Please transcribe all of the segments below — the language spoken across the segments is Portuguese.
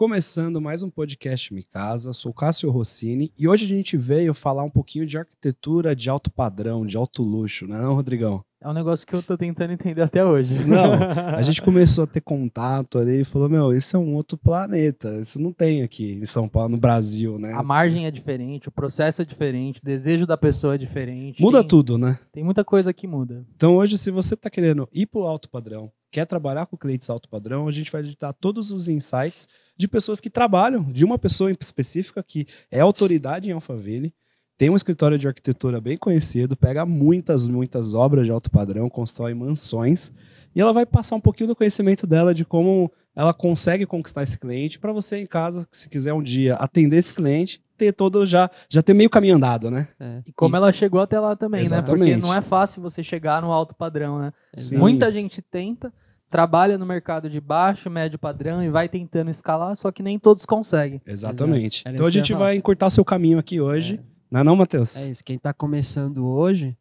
Começando mais um podcast Me Casa, sou Cássio Rossini e hoje a gente veio falar um pouquinho de arquitetura de alto padrão, de alto luxo, não é não, Rodrigão? É um negócio que eu tô tentando entender até hoje. Não, a gente começou a ter contato ali e falou, meu, isso é um outro planeta, isso não tem aqui em São Paulo, no Brasil, né? A margem é diferente, o processo é diferente, o desejo da pessoa é diferente. Muda tudo, né? Tem muita coisa que muda. Então hoje, se você tá querendo ir pro alto padrão, quer trabalhar com clientes alto padrão, a gente vai editar todos os insights de pessoas que trabalham, de uma pessoa em específica que é autoridade em Alphaville, tem um escritório de arquitetura bem conhecido, pega muitas obras de alto padrão, constrói mansões, e ela vai passar um pouquinho do conhecimento dela de como ela consegue conquistar esse cliente para você em casa, se quiser um dia atender esse cliente, ter todo já ter meio caminho andado, né? E como ela chegou até lá também, Exatamente. né? Porque não é fácil você chegar no alto padrão, né? Sim. Muita gente tenta, trabalha no mercado de baixo, médio padrão e vai tentando escalar, só que nem todos conseguem. Exatamente. Era Então a isso que eu ia gente falar. vai encurtar o seu caminho aqui hoje. Não, Matheus? É isso, quem está começando hoje,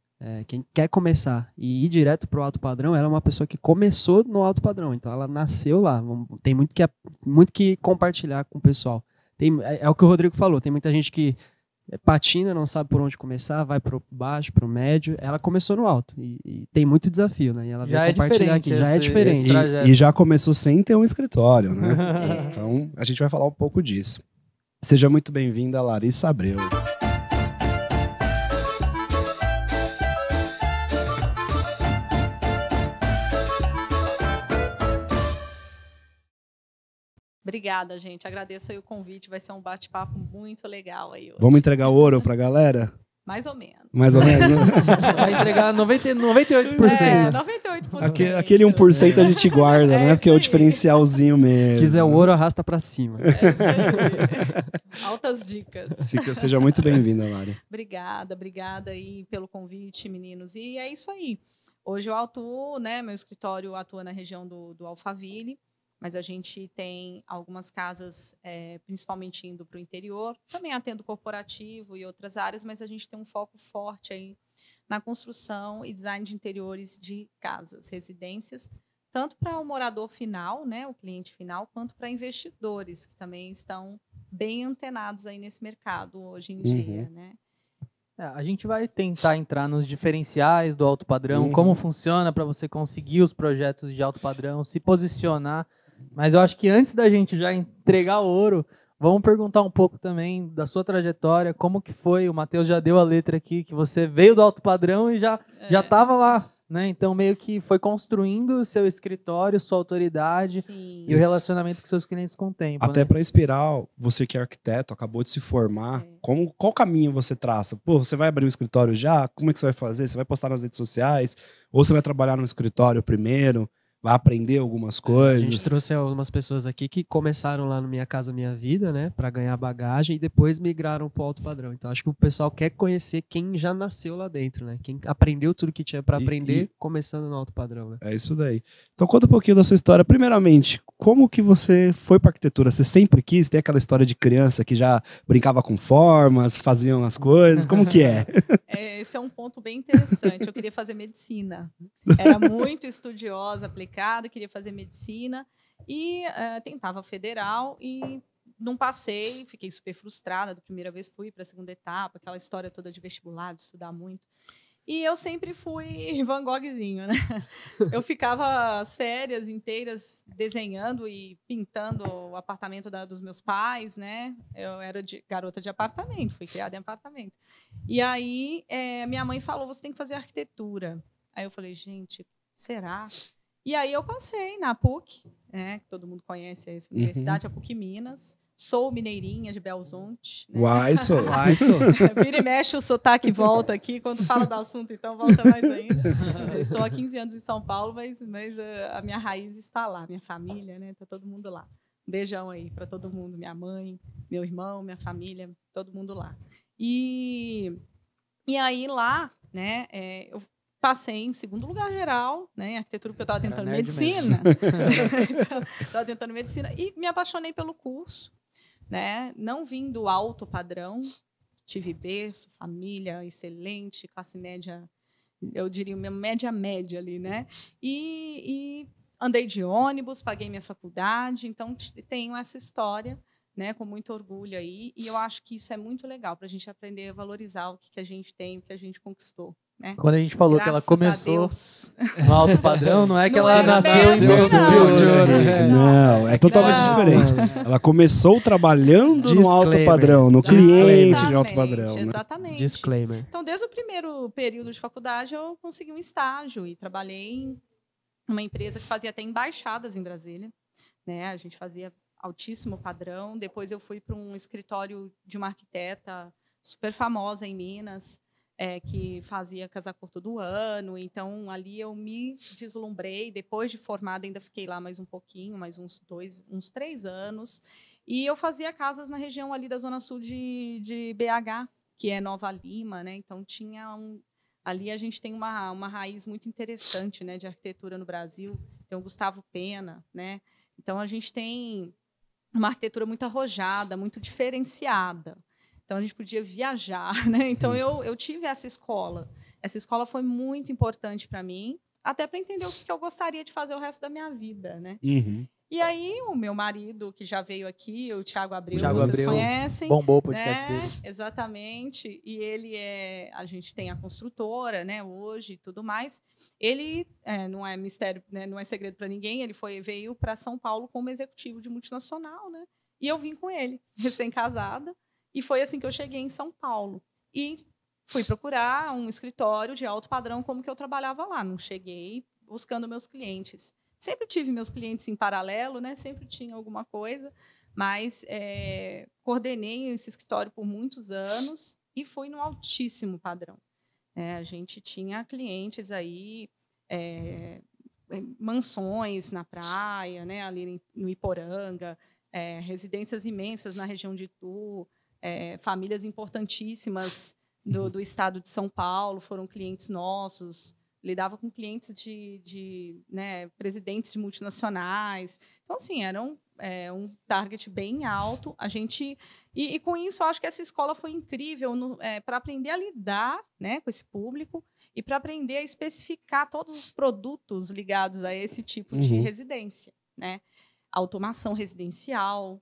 quem quer começar e ir direto para o alto padrão, ela é uma pessoa que começou no alto padrão, então ela nasceu lá, tem muito que compartilhar com o pessoal. É o que o Rodrigo falou, tem muita gente que patina, não sabe por onde começar, vai para o baixo, para o médio, ela começou no alto e tem muito desafio, né? E ela Já vai é compartilhar diferente aqui, já é esse diferente. trajeto. E já começou sem ter um escritório, né? Então a gente vai falar um pouco disso. Seja muito bem-vinda, Larissa Abreu. Obrigada, gente. Agradeço aí o convite. Vai ser um bate-papo muito legal aí hoje. Vamos entregar ouro pra galera? Mais ou menos. Mais ou menos. Vai entregar 98%. 98%. Aquele 1% a gente guarda, né? Porque é o isso aí. diferencialzinho mesmo. Se quiser o ouro, arrasta para cima. É isso aí. Altas dicas. Seja muito bem-vinda, Lari. Obrigada aí pelo convite, meninos. E é isso aí. Hoje eu atuo, né? Meu escritório atua na região do Alphaville, mas a gente tem algumas casas, principalmente indo para o interior. Também atendo corporativo e outras áreas, mas a gente tem um foco forte aí na construção e design de interiores de casas, residências, tanto para o morador final, né, o cliente final, quanto para investidores, que também estão bem antenados aí nesse mercado hoje em dia, né? A gente vai tentar entrar nos diferenciais do alto padrão, como funciona para você conseguir os projetos de alto padrão, se posicionar. Mas eu acho que antes da gente já entregar o ouro, vamos perguntar um pouco também da sua trajetória, como que foi, o Matheus já deu a letra aqui, que você veio do alto padrão e já estava lá, né? Então meio que foi construindo seu escritório, sua autoridade. Sim. E o relacionamento com seus clientes com o tempo. Até né? para inspirar você que é arquiteto, acabou de se formar, qual caminho você traça? Pô, você vai abrir um escritório já? Como é que você vai fazer? Você vai postar nas redes sociais? Ou você vai trabalhar no escritório primeiro? Vai aprender algumas A coisas? gente trouxe algumas pessoas aqui que começaram lá no Minha Casa Minha Vida, né, para ganhar bagagem e depois migraram para o alto padrão. Então acho que o pessoal quer conhecer quem já nasceu lá dentro, né? Quem aprendeu tudo que tinha para aprender começando no alto padrão, né? É isso daí. Então conta um pouquinho da sua história. Primeiramente, como que você foi para arquitetura? Você sempre quis ter aquela história de criança que já brincava com formas, faziam as coisas? Como que é? Esse é um ponto bem interessante. Eu queria fazer medicina. Era muito estudiosa, aplicada, queria fazer medicina e tentava federal e não passei, fiquei super frustrada. Da primeira vez fui para a segunda etapa, aquela história toda de vestibular, de estudar muito. E eu sempre fui Van Goghzinho, né? Eu ficava as férias inteiras desenhando e pintando o apartamento dos meus pais, né? Eu era garota de apartamento, fui criada em apartamento. E aí minha mãe falou, você tem que fazer arquitetura. Aí eu falei, gente, será? E aí eu passei na PUC, né? Que todo mundo conhece essa universidade, a PUC Minas. Sou mineirinha de Belzonte. Né? Uai, sou. Vira e mexe, o sotaque volta aqui. Quando fala do assunto, então volta mais ainda. Eu estou há 15 anos em São Paulo, mas a minha raiz está lá. Minha família, né? Está todo mundo lá. Um beijão aí para todo mundo. Minha mãe, meu irmão, minha família, todo mundo lá. E aí lá, né? Eu passei em segundo lugar geral, né? Em arquitetura, porque eu estava tentando medicina. Estava tentando medicina. E me apaixonei pelo curso. Né? Não vim do alto padrão, tive berço, família excelente, classe média, eu diria média ali, né? E andei de ônibus, paguei minha faculdade, então tenho essa história, né, com muito orgulho aí, e eu acho que isso é muito legal para a gente aprender a valorizar o que a gente tem, o que a gente conquistou. Né? Quando a gente falou Graças que ela começou a Deus. no alto padrão, não é que Não ela é nasceu bem em assim, berço não. de ouro. É, não, é totalmente Não. diferente. Ela começou trabalhando no alto Disclaimer. padrão, no cliente de alto Exatamente, padrão. Né? Exatamente. Disclaimer. Então, desde o primeiro período de faculdade, eu consegui um estágio e trabalhei em uma empresa que fazia até embaixadas em Brasília. Né? A gente fazia altíssimo padrão. Depois eu fui para um escritório de uma arquiteta super famosa em Minas, que fazia casaco todo ano. Então, ali eu me deslumbrei. Depois de formada, ainda fiquei lá mais um pouquinho, mais uns 3 anos. E eu fazia casas na região ali da Zona Sul de BH, que é Nova Lima. Né? Então, ali a gente tem uma raiz muito interessante, né, de arquitetura no Brasil. Tem o Gustavo Pena. Né? Então, a gente tem uma arquitetura muito arrojada, muito diferenciada. Então, a gente podia viajar. Né? Então, eu tive essa escola. Essa escola foi muito importante para mim, até para entender o que eu gostaria de fazer o resto da minha vida. Né? Uhum. E aí, o meu marido, que já veio aqui, o Thiago Abreu, Thiago vocês Abreu conhecem. bombou o podcast né? dele. Exatamente. E ele a gente tem a construtora, né, hoje e tudo mais. Ele, não é mistério, né, não é segredo para ninguém, ele veio para São Paulo como executivo de multinacional, né? E eu vim com ele, recém-casada. E foi assim que eu cheguei em São Paulo. E fui procurar um escritório de alto padrão como que eu trabalhava lá. Não cheguei buscando meus clientes. Sempre tive meus clientes em paralelo, né? Sempre tinha alguma coisa, mas coordenei esse escritório por muitos anos e fui no altíssimo padrão. A gente tinha clientes aí, mansões na praia, né? Ali no Iporanga, residências imensas na região de Itu, famílias importantíssimas do estado de São Paulo foram clientes nossos. Lidava com clientes né, presidentes de multinacionais. Então, assim, era um target bem alto. E com isso, eu acho que essa escola foi incrível para aprender a lidar, né, com esse público e para aprender a especificar todos os produtos ligados a esse tipo de residência. Né? Automação residencial,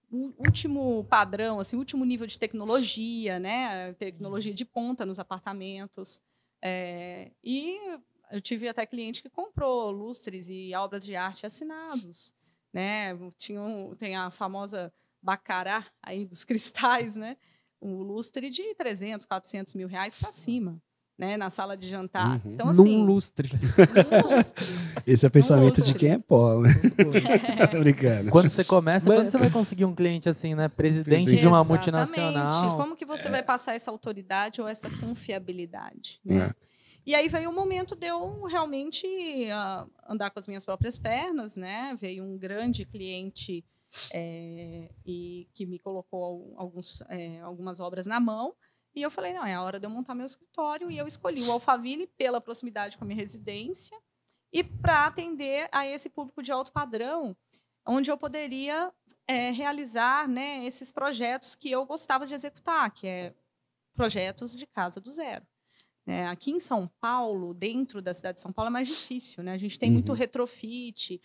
o último padrão, assim, o último nível de tecnologia, né, tecnologia de ponta nos apartamentos. E eu tive até cliente que comprou lustres e obras de arte assinados. Né? Tem a famosa Baccarat aí dos cristais, né? Um lustre de 300, 400 mil reais para cima, né? Na sala de jantar. Então, assim, Num lustre. Esse é o pensamento lustre. de quem é pobre. Brincando. Quando você começa, quando você vai conseguir um cliente assim, né? Presidente de uma Exatamente. multinacional. Como que você vai passar essa autoridade ou essa confiabilidade? Né? E aí veio o momento de eu realmente andar com as minhas próprias pernas. Né? Veio um grande cliente e que me colocou algumas obras na mão. E eu falei, não, é a hora de eu montar meu escritório. E eu escolhi o Alphaville pela proximidade com a minha residência e para atender a esse público de alto padrão, onde eu poderia realizar, né, esses projetos que eu gostava de executar, que é projetos de casa do zero. Aqui em São Paulo, dentro da cidade de São Paulo, é mais difícil. Né? A gente tem muito retrofit,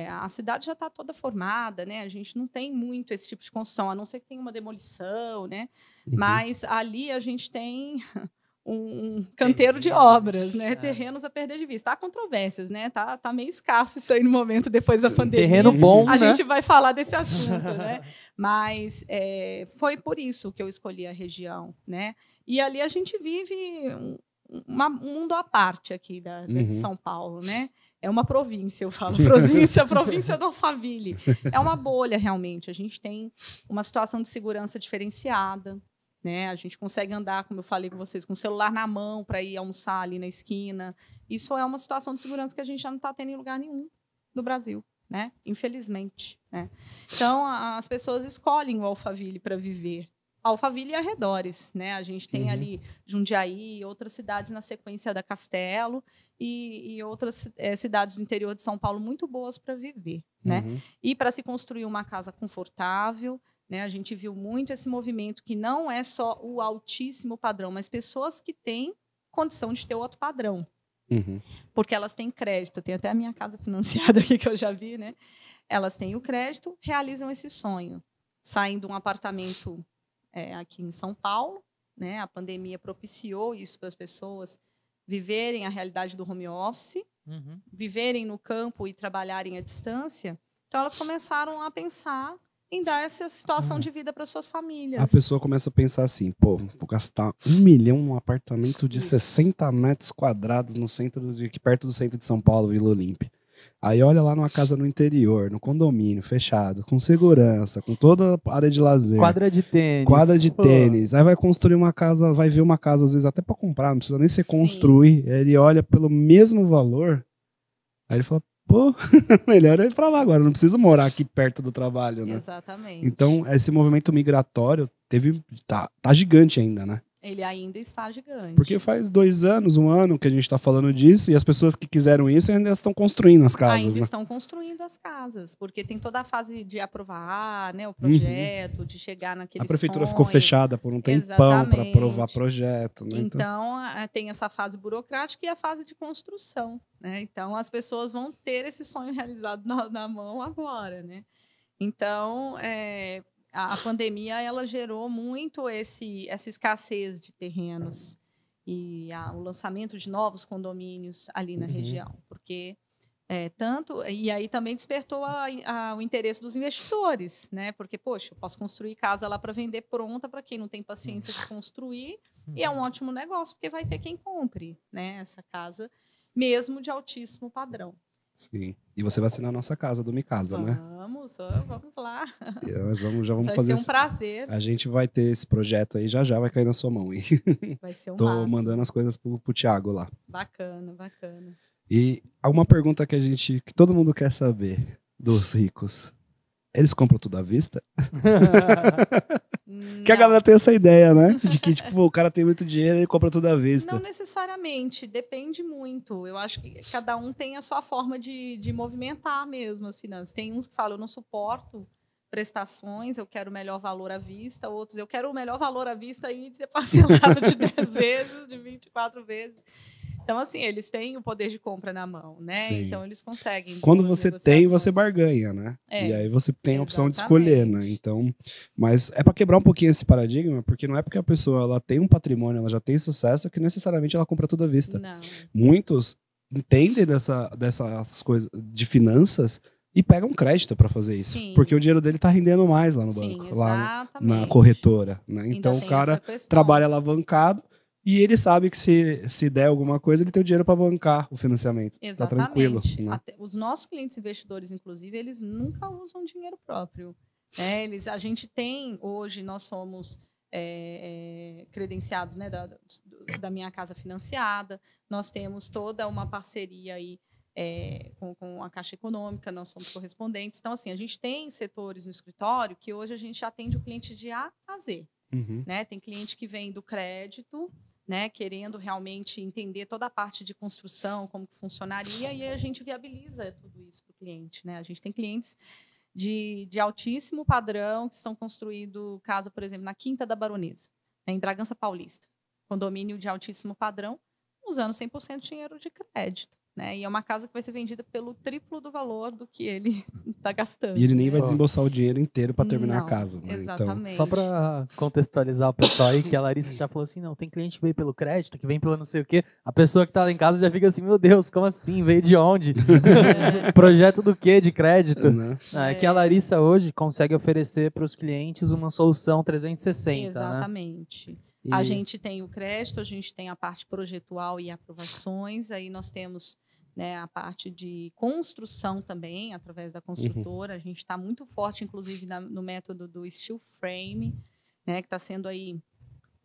a cidade já está toda formada, né? A gente não tem muito esse tipo de construção, a não ser que tenha uma demolição. Né? Mas ali a gente tem um canteiro de obras, né? Terrenos a perder de vista. Há controvérsias, né? Tá meio escasso isso aí no momento depois da pandemia. Terreno bom, A né? gente vai falar desse assunto, né? Mas foi por isso que eu escolhi a região, né? E ali a gente vive um mundo à parte aqui de São Paulo, né? É uma província, eu falo. Província do Alphaville. É uma bolha, realmente. A gente tem uma situação de segurança diferenciada. Né? A gente consegue andar, como eu falei com vocês, com o celular na mão para ir almoçar ali na esquina. Isso é uma situação de segurança que a gente já não está tendo em lugar nenhum no Brasil, né? Infelizmente. Né? Então, as pessoas escolhem o Alphaville para viver. Alphaville e arredores. Né? A gente tem ali Jundiaí, outras cidades na sequência da Castelo e outras cidades do interior de São Paulo muito boas para viver. Né? E para se construir uma casa confortável. Né? A gente viu muito esse movimento que não é só o altíssimo padrão, mas pessoas que têm condição de ter outro padrão. Uhum. Porque elas têm crédito. Tem até a minha casa financiada aqui que eu já vi, né? Elas têm o crédito, realizam esse sonho. Saem de um apartamento aqui em São Paulo, né? A pandemia propiciou isso para as pessoas viverem a realidade do home office, viverem no campo e trabalharem à distância. Então, elas começaram a pensar em dar essa situação de vida para suas famílias. A pessoa começa a pensar assim, pô, vou gastar 1 milhão num apartamento de Isso. 60 metros quadrados no centro aqui perto do centro de São Paulo, Vila Olímpia. Aí olha lá numa casa no interior, no condomínio, fechado, com segurança, com toda a área de lazer. Quadra de tênis. Quadra de Pô. tênis. Aí vai construir uma casa, vai ver uma casa, às vezes, até pra comprar, não precisa nem ser Sim. construir. Aí ele olha pelo mesmo valor, aí ele fala, pô, melhor eu ir pra lá agora, não preciso morar aqui perto do trabalho, né? Exatamente. Então, esse movimento migratório tá gigante ainda, né? Ele ainda está gigante. Porque faz 2 anos, 1 ano que a gente tá falando disso, e as pessoas que quiseram isso ainda estão construindo as casas, ainda né? estão construindo as casas, porque tem toda a fase de aprovar, né, o projeto, de chegar naquele A prefeitura sonho. ficou fechada por um tempão para Exatamente. aprovar projeto, né? Então, tem essa fase burocrática e a fase de construção, né? Então, as pessoas vão ter esse sonho realizado na mão agora, né? Então, a pandemia ela gerou muito essa escassez de terrenos e o lançamento de novos condomínios ali na região, porque e aí também despertou o interesse dos investidores, né? Porque, poxa, eu posso construir casa lá para vender pronta para quem não tem paciência de construir, e é um ótimo negócio, porque vai ter quem compre, né? Essa casa, mesmo de altíssimo padrão. Sim. E você vai assinar a nossa casa do Mi Casa, né? Vamos lá. Nós já vamos Vai fazer. ser um prazer. A gente vai ter esse projeto aí, já vai cair na sua mão. Hein? Vai ser um Tô máximo. mandando as coisas pro Thiago lá. Bacana. E alguma pergunta que todo mundo quer saber dos ricos. Eles compram tudo à vista? Que a galera tem essa ideia, né? De que, tipo, o cara tem muito dinheiro e ele compra tudo à vista. Não necessariamente, depende muito. Eu acho que cada um tem a sua forma de movimentar mesmo as finanças. Tem uns que falam, eu não suporto prestações, eu quero o melhor valor à vista. Outros, eu quero o melhor valor à vista e ser parcelado de 10 vezes, de 24 vezes. Então, assim, eles têm o poder de compra na mão, né? Sim. Então, eles conseguem. Quando boas você tem, negociações. você barganha, né? E aí você tem a opção de exatamente. escolher, né? Então, mas é para quebrar um pouquinho esse paradigma, porque não é porque a pessoa ela tem um patrimônio, ela já tem sucesso, que necessariamente ela compra tudo à vista. Não. Muitos entendem dessas coisas de finanças e pegam crédito para fazer isso. Sim. Porque o dinheiro dele tá rendendo mais lá no Sim, banco, lá na exatamente. corretora, né? Ainda Então o tem cara essa questão. trabalha alavancado e ele sabe que se der alguma coisa, ele tem o dinheiro para bancar o financiamento. Tá Exatamente. tranquilo, né? Os nossos clientes investidores, inclusive, eles nunca usam dinheiro próprio. Né? A gente tem, hoje, nós somos credenciados, né, da Minha Casa Financiada, nós temos toda uma parceria aí com a Caixa Econômica, nós somos correspondentes. Então, assim, a gente tem setores no escritório que hoje a gente atende o cliente de A a Z. Uhum. Né? Tem cliente que vem do crédito, né, querendo realmente entender toda a parte de construção, como que funcionaria, e aí a gente viabiliza tudo isso para o cliente. Né? A gente tem clientes de altíssimo padrão que estão construindo casa, por exemplo, na Quinta da Baronesa, né, em Bragança Paulista. Condomínio de altíssimo padrão, usando 100% de dinheiro de crédito. Né? E é uma casa que vai ser vendida pelo triplo do valor do que ele está gastando. E ele nem né? vai desembolsar o dinheiro inteiro para terminar Não, a casa. Né? Então, exatamente. Só para contextualizar o pessoal aí, que a Larissa já falou assim, não, tem cliente que veio pelo crédito, que vem pelo não sei o quê. A pessoa que tá lá em casa já fica assim, meu Deus, como assim? Veio de onde? Projeto do quê? De crédito? né? É que a Larissa hoje consegue oferecer para os clientes uma solução 360, né? Exatamente. E- A gente tem o crédito, a gente tem a parte projetual e aprovações, aí nós temos, né, a parte de construção também, através da construtora. A gente está muito forte, inclusive, no método do steel frame, né, que está sendo aí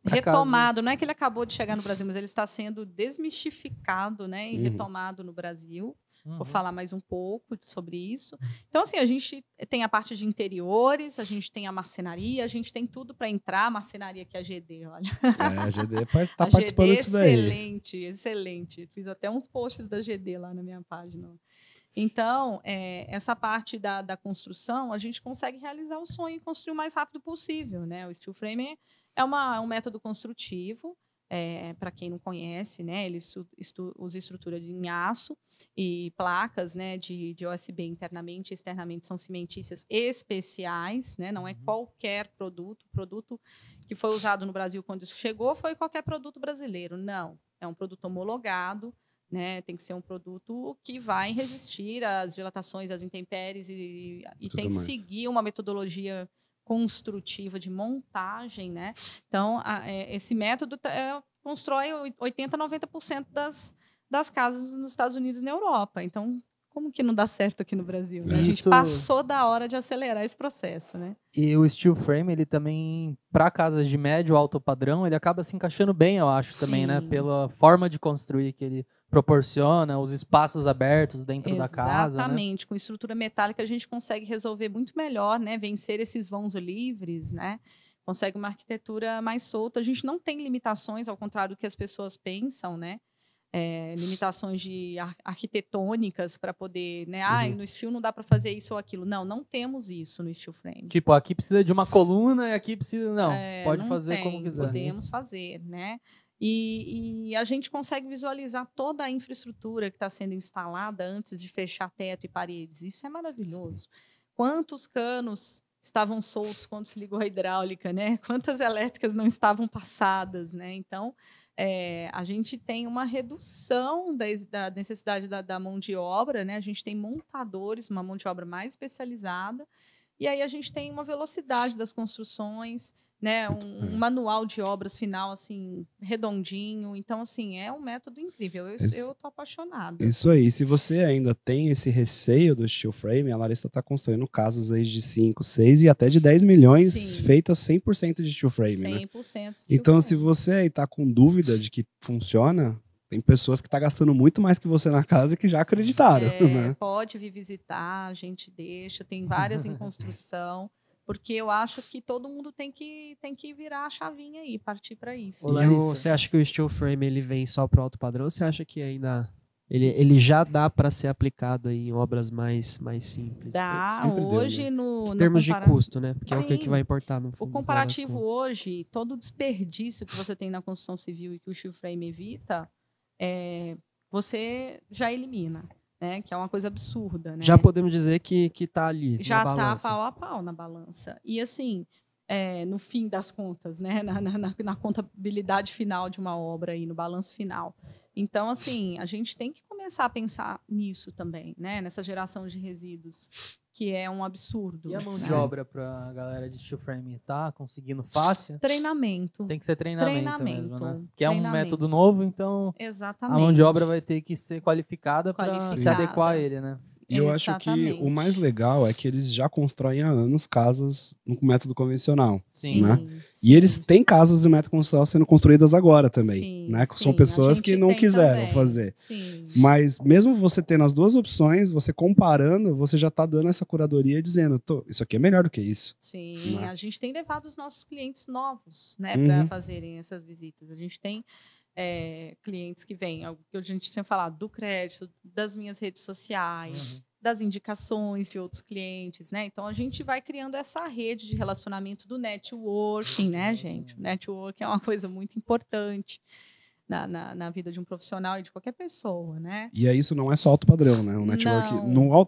retomado. Casos- Não é que ele acabou de chegar no Brasil, mas ele está sendo desmistificado, né, e retomado no Brasil. Vou falar mais um pouco sobre isso. Então, assim, a gente tem a parte de interiores, a gente tem a marcenaria, a gente tem tudo para entrar. A marcenaria que é a GD, olha. A GD tá A participando GD disso daí. excelente, excelente. Fiz até uns posts da GD lá na minha página. Então, essa parte da construção, a gente consegue realizar o sonho e construir o mais rápido possível. Né? O steel frame é um método construtivo, para quem não conhece, né, ele usa estrutura em aço e placas, né, de OSB internamente e externamente são cimentícias especiais, né, não é qualquer produto. O produto que foi usado no Brasil quando isso chegou foi qualquer produto brasileiro. Não, é um produto homologado, né, tem que ser um produto que vai resistir às dilatações, às intempéries e tem que seguir uma metodologia construtiva de montagem, né? Então, esse método constrói 80%, 90% das casas nos Estados Unidos e na Europa. Então, como que não dá certo aqui no Brasil? Né? A gente passou da hora de acelerar esse processo, né? E o steel frame, ele também, para casas de médio alto padrão, ele acaba se encaixando bem, eu acho, também, né? Pela forma de construir que ele proporciona, os espaços abertos dentro da casa. Exatamente. Né? Com estrutura metálica a gente consegue resolver muito melhor, né? Vencer esses vãos livres, né? Consegue uma arquitetura mais solta. A gente não tem limitações, ao contrário do que as pessoas pensam, né? Limitações arquitetônicas para poder, né? No steel não dá para fazer isso ou aquilo. Não temos isso no steel frame. Tipo, aqui precisa de uma coluna e aqui precisa... Não, pode não fazer como quiser. Podemos fazer, né? E a gente consegue visualizar toda a infraestrutura que está sendo instalada antes de fechar teto e paredes. Isso é maravilhoso. Sim. Quantos canos estavam soltos quando se ligou a hidráulica, né? Quantas elétricas não estavam passadas, né? Então, a gente tem uma redução da necessidade da mão de obra, né? A gente tem montadores, uma mão de obra mais especializada, e aí a gente tem uma velocidade das construções, né? Um manual de obras final, assim, redondinho. Então, assim, é um método incrível. Eu estou apaixonada. Isso aí. Se você ainda tem esse receio do steel frame, a Larissa está construindo casas aí de 5, 6 e até de 10 milhões Sim. feitas 100% de steel frame, 100% né? 100% Então, se você aí está com dúvida de que funciona... Tem pessoas que estão gastando muito mais que você na casa e que já acreditaram. Né? Pode vir visitar, a gente deixa. Tem várias em construção. Porque eu acho que todo mundo tem que virar a chavinha aí, partir para isso. Você acha que o steel frame ele vem só para o alto padrão ou você acha que ainda ele já dá para ser aplicado aí em obras mais simples? Dá, hoje no... Em termos de custo, né? Porque Sim, é o que vai importar no fundo. O comparativo hoje, todo o desperdício que você tem na construção civil e que o steel frame evita, você já elimina, né? Que é uma coisa absurda, né? Já podemos dizer que está ali já na balança. Já está pau a pau na balança. E assim, no fim das contas, né? Na contabilidade final de uma obra aí, no balanço final. Então, assim, a gente tem que começar a pensar nisso também, né? Nessa geração de resíduos, que é um absurdo. E a mão de obra para a galera de steel frame tá conseguindo fácil? Treinamento. Tem que ser treinamento mesmo, né? Que é treinamento. um método novo, então Exatamente. A mão de obra vai ter que ser qualificada para se adequar a ele, né? E eu acho que o mais legal é que eles já constroem há anos casas no método convencional. Sim. Né? Sim. E eles têm casas no método convencional sendo construídas agora também. Sim, né? São pessoas que não quiseram fazer. Sim. Mas mesmo você tendo as duas opções, você comparando, você já está dando essa curadoria dizendo, isso aqui é melhor do que isso. Sim, né? A gente tem levado os nossos clientes novos, né, para fazerem essas visitas. A gente tem clientes que vêm, algo que a gente tinha falado, do crédito, das minhas redes sociais, das indicações de outros clientes, né? Então a gente vai criando essa rede de relacionamento do networking, né, gente? O networking é uma coisa muito importante na vida de um profissional e de qualquer pessoa, né? E aí isso não é só alto padrão, né? O network,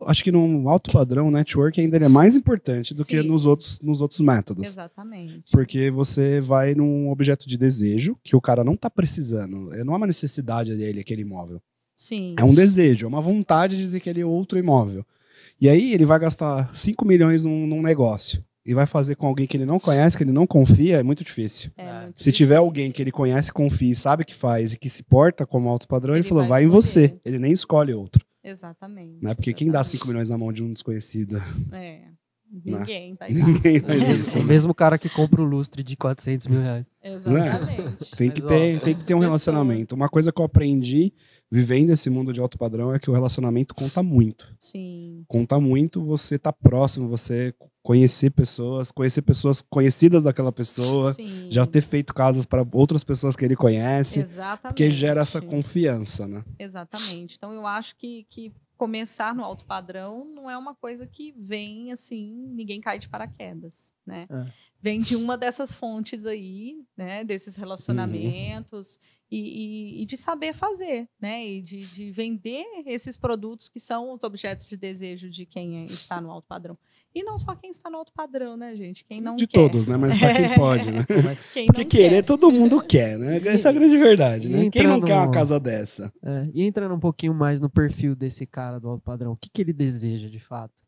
acho que no alto padrão o network ainda é mais importante do que nos outros métodos. Exatamente. Porque você vai num objeto de desejo que o cara não tá precisando, não é uma necessidade dele aquele imóvel. Sim. É um desejo, é uma vontade de ter aquele outro imóvel. E aí ele vai gastar 5 milhões num negócio e vai fazer com alguém que ele não conhece, que ele não confia, é muito difícil. Se tiver alguém que ele conhece, confia, sabe que faz e que se porta como alto padrão, ele falou, vai em você. Ele nem escolhe outro. Exatamente. Né? Porque quem dá 5 milhões na mão de um desconhecido? Ninguém vai dar. Ninguém faz isso. O mesmo cara que compra o lustre de 400 mil reais. Exatamente. Tem que ter um relacionamento. Uma coisa que eu aprendi vivendo esse mundo de alto padrão é que o relacionamento conta muito. Sim. Conta muito você estar próximo, você conhecer pessoas conhecidas daquela pessoa, Sim. já ter feito casas para outras pessoas que ele conhece. Exatamente. Porque gera essa confiança, né? Exatamente. Então eu acho que começar no alto padrão não é uma coisa que vem assim, ninguém cai de paraquedas, né? Vem de uma dessas fontes aí, né? Desses relacionamentos e de saber fazer, né? E de vender esses produtos que são os objetos de desejo de quem está no alto padrão. E não só quem está no alto padrão, né, gente? Quem não de quer. todos, né? Mas para quem pode, né? Mas Quem Porque não querer quer. todo mundo quer, né? Essa é a grande verdade, né? E Quem não entrando quer uma no- casa dessa? E entrando um pouquinho mais no perfil desse cara do alto padrão, o que, que ele deseja de fato?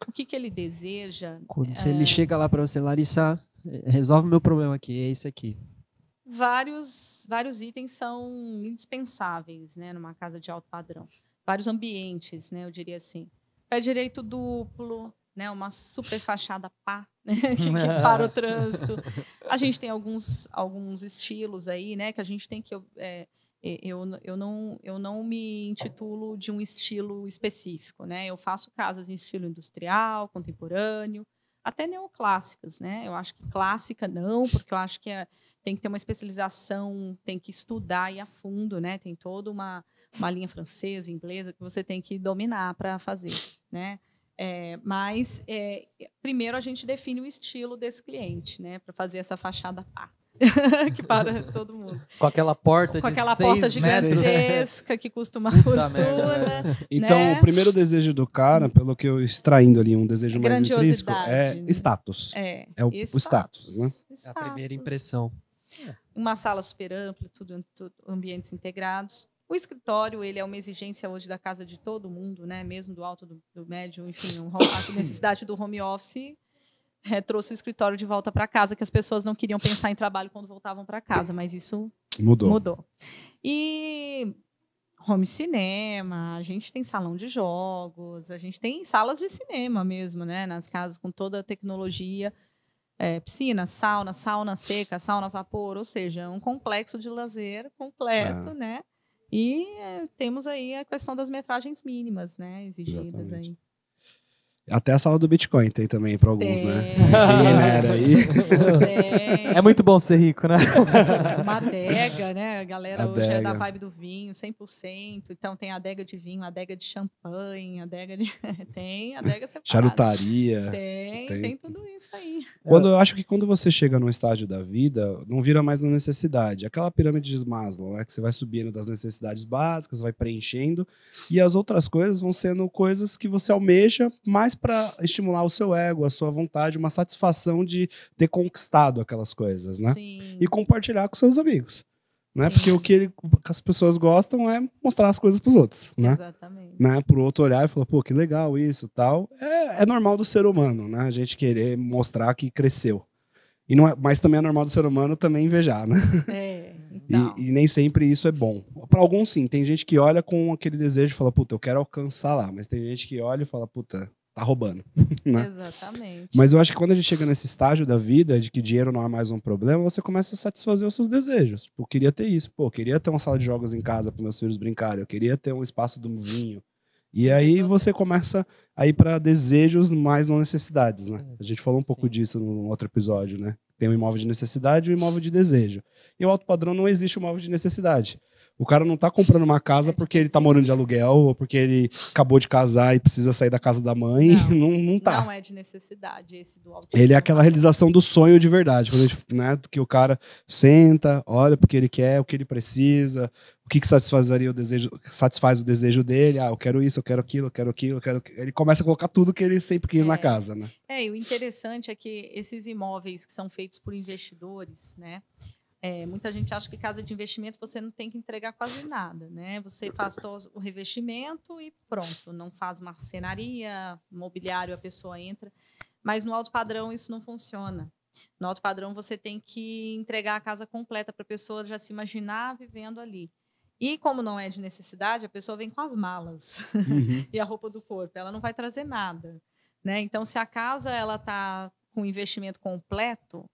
O que ele deseja? Quando se ele chega lá para você, Larissa, resolve meu problema aqui, é isso aqui. Vários itens são indispensáveis, né, numa casa de alto padrão. Vários ambientes, né, eu diria assim. Pé direito duplo, né, uma super fachada pá, né, que para o trânsito. A gente tem alguns estilos aí, né, que a gente tem que... eu não me intitulo de um estilo específico, né? Eu faço casas em estilo industrial, contemporâneo, até neoclássicas, né? Eu acho que clássica não, porque eu acho que tem que ter uma especialização, tem que estudar e a fundo, né? Tem toda uma linha francesa, inglesa que você tem que dominar para fazer, né? Mas primeiro a gente define o estilo desse cliente, né? Para fazer essa fachada pá. Que para todo mundo. Com aquela porta Com de aquela 6 porta metros. gigantesca que custa uma Puta fortuna. merda, Então, né? o primeiro desejo do cara, pelo que eu extraindo ali, um desejo mais intrínseco, é Grandiosidade, né? status. É o status, né? É a primeira impressão. Uma sala super ampla, tudo ambientes integrados. O escritório, ele é uma exigência hoje da casa de todo mundo, né? Mesmo do alto, do médio, enfim, a necessidade do home office trouxe o escritório de volta para casa, que as pessoas não queriam pensar em trabalho quando voltavam para casa, mas isso mudou. E home cinema, a gente tem salão de jogos, a gente tem salas de cinema mesmo, né? Nas casas com toda a tecnologia. Piscina, sauna seca, sauna a vapor, ou seja, um complexo de lazer completo, né? E temos aí a questão das metragens mínimas, né? Exigidas. Exatamente. Aí. Até a sala do Bitcoin tem também para alguns, né? Quem minera aí. É muito bom ser rico, né? Uma adega, né? A galera hoje é da Adega. vibe do vinho, 100%. Então tem adega de vinho, adega de champanhe, adega de... tem adega separada. Charutaria. Tem tudo isso aí. Eu acho que quando você chega num estágio da vida, não vira mais na necessidade. Aquela pirâmide de Maslow, né? Que você vai subindo das necessidades básicas, vai preenchendo, e as outras coisas vão sendo coisas que você almeja mais para estimular o seu ego, a sua vontade, uma satisfação de ter conquistado aquelas coisas, né? Sim. E compartilhar com seus amigos. Né? Sim. Porque o que as pessoas gostam é mostrar as coisas pros outros, né? Exatamente. Né? Pro outro olhar e falar, pô, que legal isso, tal. É normal do ser humano, né? A gente querer mostrar que cresceu. E não é, mas também é normal do ser humano também invejar, né? Então. E nem sempre isso é bom. Para alguns sim, tem gente que olha com aquele desejo e fala, puta, eu quero alcançar lá. Mas tem gente que olha e fala, puta, tá roubando. Né? Exatamente. Mas eu acho que quando a gente chega nesse estágio da vida, de que dinheiro não é mais um problema, você começa a satisfazer os seus desejos. Eu queria ter isso, pô, eu queria ter uma sala de jogos em casa para meus filhos brincarem, eu queria ter um espaço do vinho. E aí você começa a ir para desejos mais não necessidades, né? A gente falou um pouco disso no outro episódio, né? Tem o imóvel de necessidade e o imóvel de desejo. E o alto padrão não existe o imóvel de necessidade. O cara não tá comprando uma casa porque ele tá morando de aluguel ou porque ele acabou de casar e precisa sair da casa da mãe. Não tá. Não é de necessidade esse do alto. Ele é aquela realização do sonho de verdade. Quando a gente, né, que o cara senta, olha porque ele quer, o que ele precisa, o que satisfaria o desejo, satisfaz o desejo dele. Ah, eu quero isso, eu quero aquilo, eu quero aquilo, eu quero... Ele começa a colocar tudo que ele sempre quis na casa, né? E o interessante é que esses imóveis que são feitos por investidores, né? Muita gente acha que casa de investimento você não tem que entregar quase nada, né? Você faz todo o revestimento e pronto, não faz marcenaria, mobiliário, a pessoa entra. Mas no alto padrão isso não funciona. No alto padrão você tem que entregar a casa completa para a pessoa já se imaginar vivendo ali. E como não é de necessidade, a pessoa vem com as malas e a roupa do corpo, ela não vai trazer nada, né? Então, se a casa ela está com investimento completo,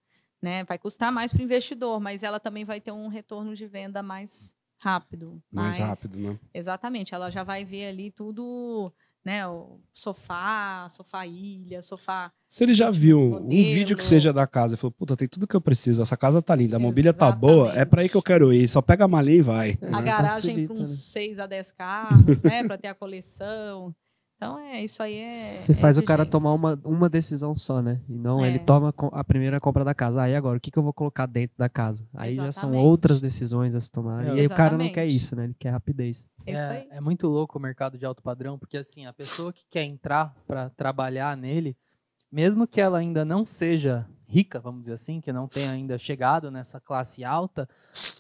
né, vai custar mais para o investidor, mas ela também vai ter um retorno de venda mais rápido. Mais rápido, né? Exatamente. Ela já vai ver ali tudo né? O sofá ilha, sofá... Se ele já viu um modelo. vídeo que seja da casa e falou, puta, tem tudo que eu preciso, essa casa tá linda, a mobília tá boa, é pra aí que eu quero ir. Só pega a malinha e vai. A Isso garagem facilita, para uns né? 6 a 10 carros, né? Para ter a coleção. Então, isso aí Você faz o cara exigência. tomar uma decisão só, né? E não ele É. toma a primeira compra da casa. Aí agora, o que eu vou colocar dentro da casa? Aí já são Exatamente. outras decisões a se tomar. E aí o cara não quer Exatamente. isso, né? Ele quer rapidez. É isso aí. É muito louco o mercado de alto padrão, porque assim, a pessoa que quer entrar para trabalhar nele, mesmo que ela ainda não seja rica, vamos dizer assim, que não tenha ainda chegado nessa classe alta,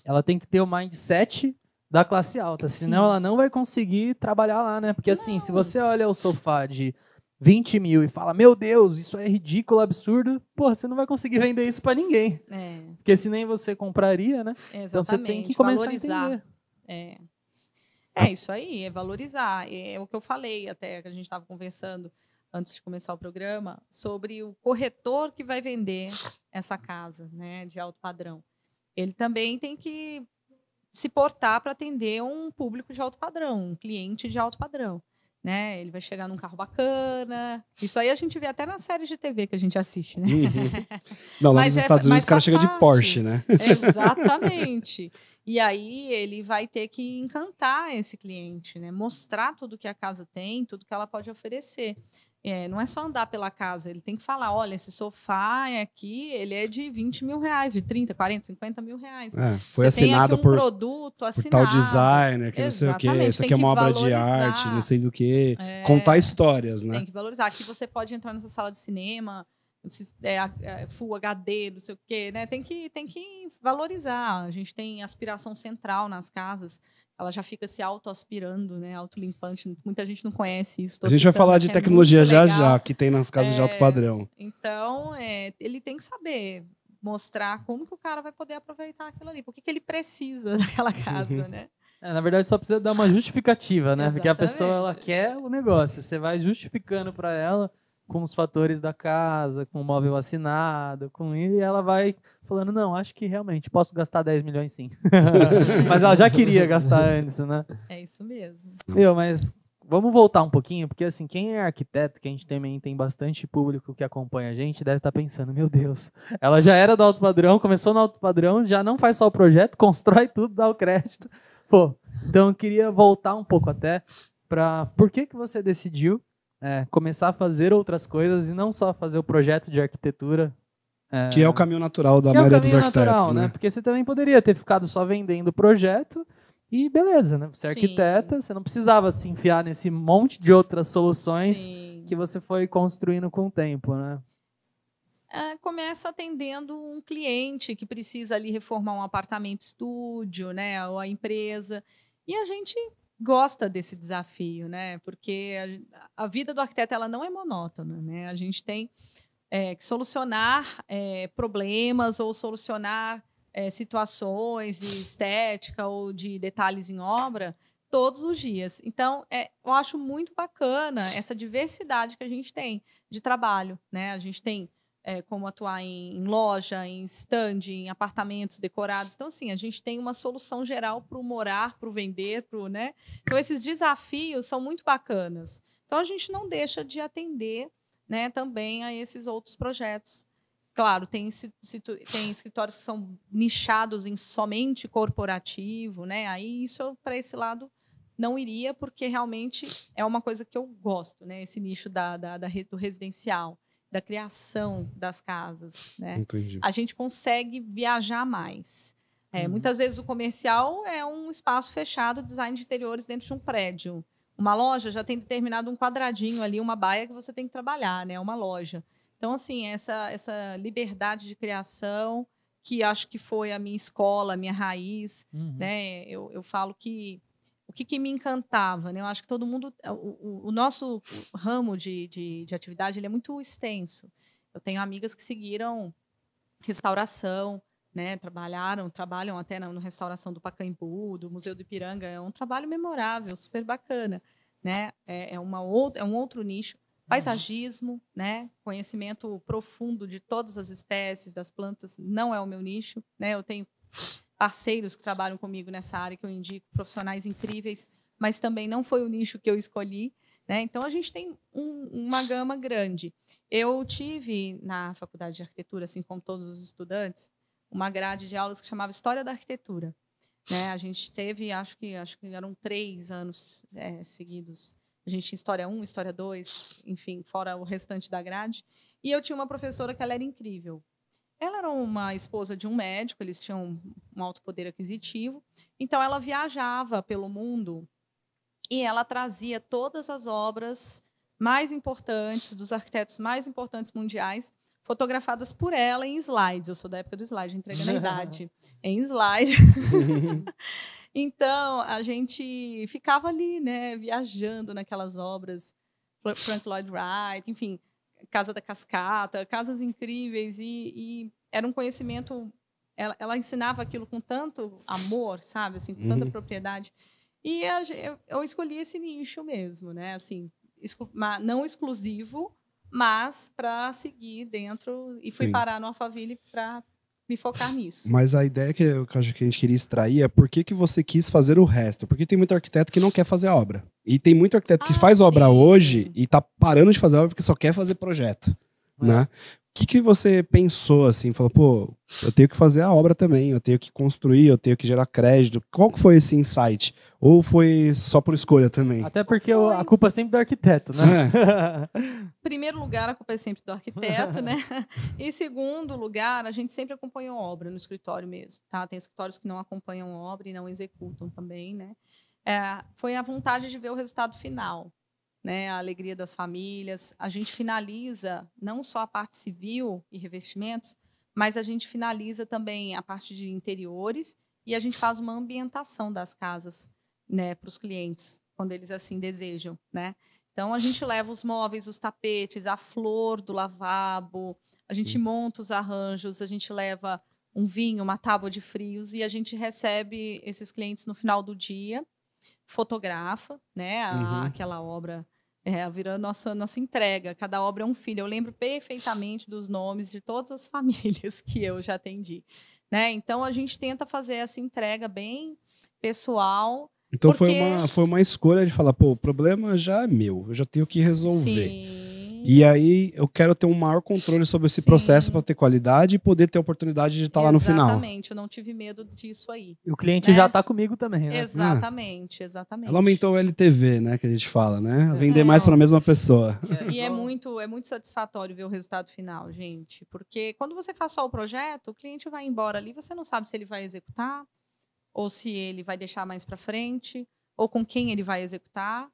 ela tem que ter o mindset da classe alta, senão ela não vai conseguir trabalhar lá, né? Porque assim, se você olha o sofá de 20 mil e fala, meu Deus, isso é ridículo, absurdo, porra, você não vai conseguir vender isso para ninguém. É, Porque se nem você compraria, né? Então você tem que exatamente. começar Valorizar. a entender. É isso aí, é valorizar. É o que eu falei até, que a gente estava conversando antes de começar o programa, sobre o corretor que vai vender essa casa, né, de alto padrão. Ele também tem que se portar para atender um público de alto padrão, um cliente de alto padrão. Né? Ele vai chegar num carro bacana. Isso aí a gente vê até nas séries de TV que a gente assiste, né? Não, lá Mas nos Estados Unidos mas o cara faz chega de parte. Porsche, né? Exatamente. E aí ele vai ter que encantar esse cliente, né? Mostrar tudo que a casa tem, tudo que ela pode oferecer. Não é só andar pela casa, ele tem que falar, olha, esse sofá aqui, ele é de 20 mil reais, de 30, 40, 50 mil reais. Foi Você tem assinado aqui um por produto assinado. tal designer, que não sei o quê. Exatamente, Isso aqui tem é uma que obra de valorizar. arte, não sei do que. É. Contar histórias, né? Tem que valorizar. Aqui você pode entrar nessa sala de cinema, Full HD, não sei o quê, né? Tem que valorizar. A gente tem aspiração central nas casas. Ela já fica se auto-aspirando, né? Autolimpante. Muita gente não conhece isso. A gente vai falar de que é tecnologia muito já legal. já, que tem nas casas de alto padrão. Então, ele tem que saber mostrar como que o cara vai poder aproveitar aquilo ali. Por que ele precisa daquela casa, né? Na verdade, só precisa dar uma justificativa, né? Porque a pessoa ela Exatamente. quer o negócio. Você vai justificando para ela com os fatores da casa, com o móvel assinado, com isso, e ela vai falando, não, acho que realmente posso gastar 10 milhões sim. Mas ela já queria gastar antes, né? É isso mesmo. Mas vamos voltar um pouquinho, porque assim, quem é arquiteto, que a gente também tem bastante público que acompanha a gente, deve estar pensando, meu Deus, ela já era do alto padrão, começou no alto padrão, já não faz só o projeto, constrói tudo, dá o crédito. Pô, então eu queria voltar um pouco até para por que você decidiu começar a fazer outras coisas e não só fazer o projeto de arquitetura. Que é o caminho natural da que é o maioria dos caminho arquitetos, natural, né? Porque você também poderia ter ficado só vendendo o projeto e beleza, né? Você é Sim. arquiteta, você não precisava se enfiar nesse monte de outras soluções Sim. que você foi construindo com o tempo, né? Começa atendendo um cliente que precisa ali reformar um apartamento estúdio, né, ou a empresa. E a gente gosta desse desafio, né? Porque a vida do arquiteto ela não é monótona, né? A gente tem que solucionar problemas ou solucionar situações de estética ou de detalhes em obra todos os dias. Então, eu acho muito bacana essa diversidade que a gente tem de trabalho, né? A gente tem como atuar em loja, em stand, em apartamentos decorados. Então, assim, a gente tem uma solução geral para o morar, para o vender, né? Então, esses desafios são muito bacanas. Então, a gente não deixa de atender, né, também a esses outros projetos. Claro, tem escritórios que são nichados em somente corporativo, né? Aí isso para esse lado não iria, porque realmente é uma coisa que eu gosto, né? Esse nicho do residencial, da criação das casas, né? Entendi. A gente consegue viajar mais. Muitas vezes o comercial é um espaço fechado, design de interiores dentro de um prédio. Uma loja já tem determinado um quadradinho ali, uma baia que você tem que trabalhar, né? Uma loja. Então, assim, essa liberdade de criação, que acho que foi a minha escola, a minha raiz, né? Eu falo que o que me encantava, né? Eu acho que todo mundo... O nosso ramo de atividade ele é muito extenso. Eu tenho amigas que seguiram restauração, né? Trabalham até no restauração do Pacaembu, do Museu do Ipiranga. É um trabalho memorável, super bacana, né? É um outro nicho. Paisagismo, né? Conhecimento profundo de todas as espécies das plantas não é o meu nicho, né? Eu tenho parceiros que trabalham comigo nessa área que eu indico, profissionais incríveis, mas também não foi o nicho que eu escolhi. né? Então, a gente tem uma gama grande. Eu tive, na faculdade de arquitetura, assim como todos os estudantes, uma grade de aulas que chamava História da Arquitetura. Né? A gente teve, acho que eram 3 anos seguidos. A gente tinha História 1, História 2, enfim, fora o restante da grade. E eu tinha uma professora que ela era incrível. Ela era uma esposa de um médico, eles tinham um alto poder aquisitivo. Então, ela viajava pelo mundo e ela trazia todas as obras mais importantes, dos arquitetos mais importantes mundiais, fotografadas por ela em slides. Eu sou da época do slide, entregando a idade. Em slide. Então, a gente ficava ali, né, viajando naquelas obras. Frank Lloyd Wright, enfim, Casa da Cascata, casas incríveis. E era um conhecimento... Ela ensinava aquilo com tanto amor, sabe? Assim, com tanta propriedade. E eu escolhi esse nicho mesmo, né? Assim, não exclusivo, mas para seguir dentro. E fui parar no Alphaville para me focar nisso. Mas a ideia que eu acho que a gente queria extrair é por que você quis fazer o resto. Porque tem muito arquiteto que não quer fazer obra. E tem muito arquiteto que faz obra hoje e tá parando de fazer obra porque só quer fazer projeto. Né? O que você pensou assim? Falou, pô, eu tenho que fazer a obra também, eu tenho que construir, eu tenho que gerar crédito. Qual que foi esse insight? Ou foi só por escolha também? Até porque a culpa é sempre do arquiteto, né? Em primeiro lugar, a culpa é sempre do arquiteto, né? Em segundo lugar, a gente sempre acompanha obra no escritório mesmo, tá? Tem escritórios que não acompanham obra e não executam também, né? Foi a vontade de ver o resultado final. Né, a alegria das famílias. A gente finaliza não só a parte civil e revestimentos, mas a gente finaliza também a parte de interiores e a gente faz uma ambientação das casas, né, para os clientes, quando eles assim desejam. Né? Então, a gente leva os móveis, os tapetes, a flor do lavabo, a gente monta os arranjos, a gente leva um vinho, uma tábua de frios e a gente recebe esses clientes no final do dia, fotografa, né, aquela obra, vira nossa entrega. Cada obra é um filho. Eu lembro perfeitamente dos nomes de todas as famílias que eu já atendi. Né? Então, a gente tenta fazer essa entrega bem pessoal. Então, foi uma escolha de falar, pô, o problema já é meu, eu já tenho que resolver. Sim. E aí, eu quero ter um maior controle sobre esse processo para ter qualidade e poder ter a oportunidade de estar lá no final. Exatamente, eu não tive medo disso aí. E o cliente já está comigo também, né? Exatamente. Ela aumentou o LTV, né, que a gente fala, né? Vender mais para a mesma pessoa. E é muito satisfatório ver o resultado final, gente. Porque quando você faz só o projeto, o cliente vai embora ali, você não sabe se ele vai executar, ou se ele vai deixar mais para frente, ou com quem ele vai executar.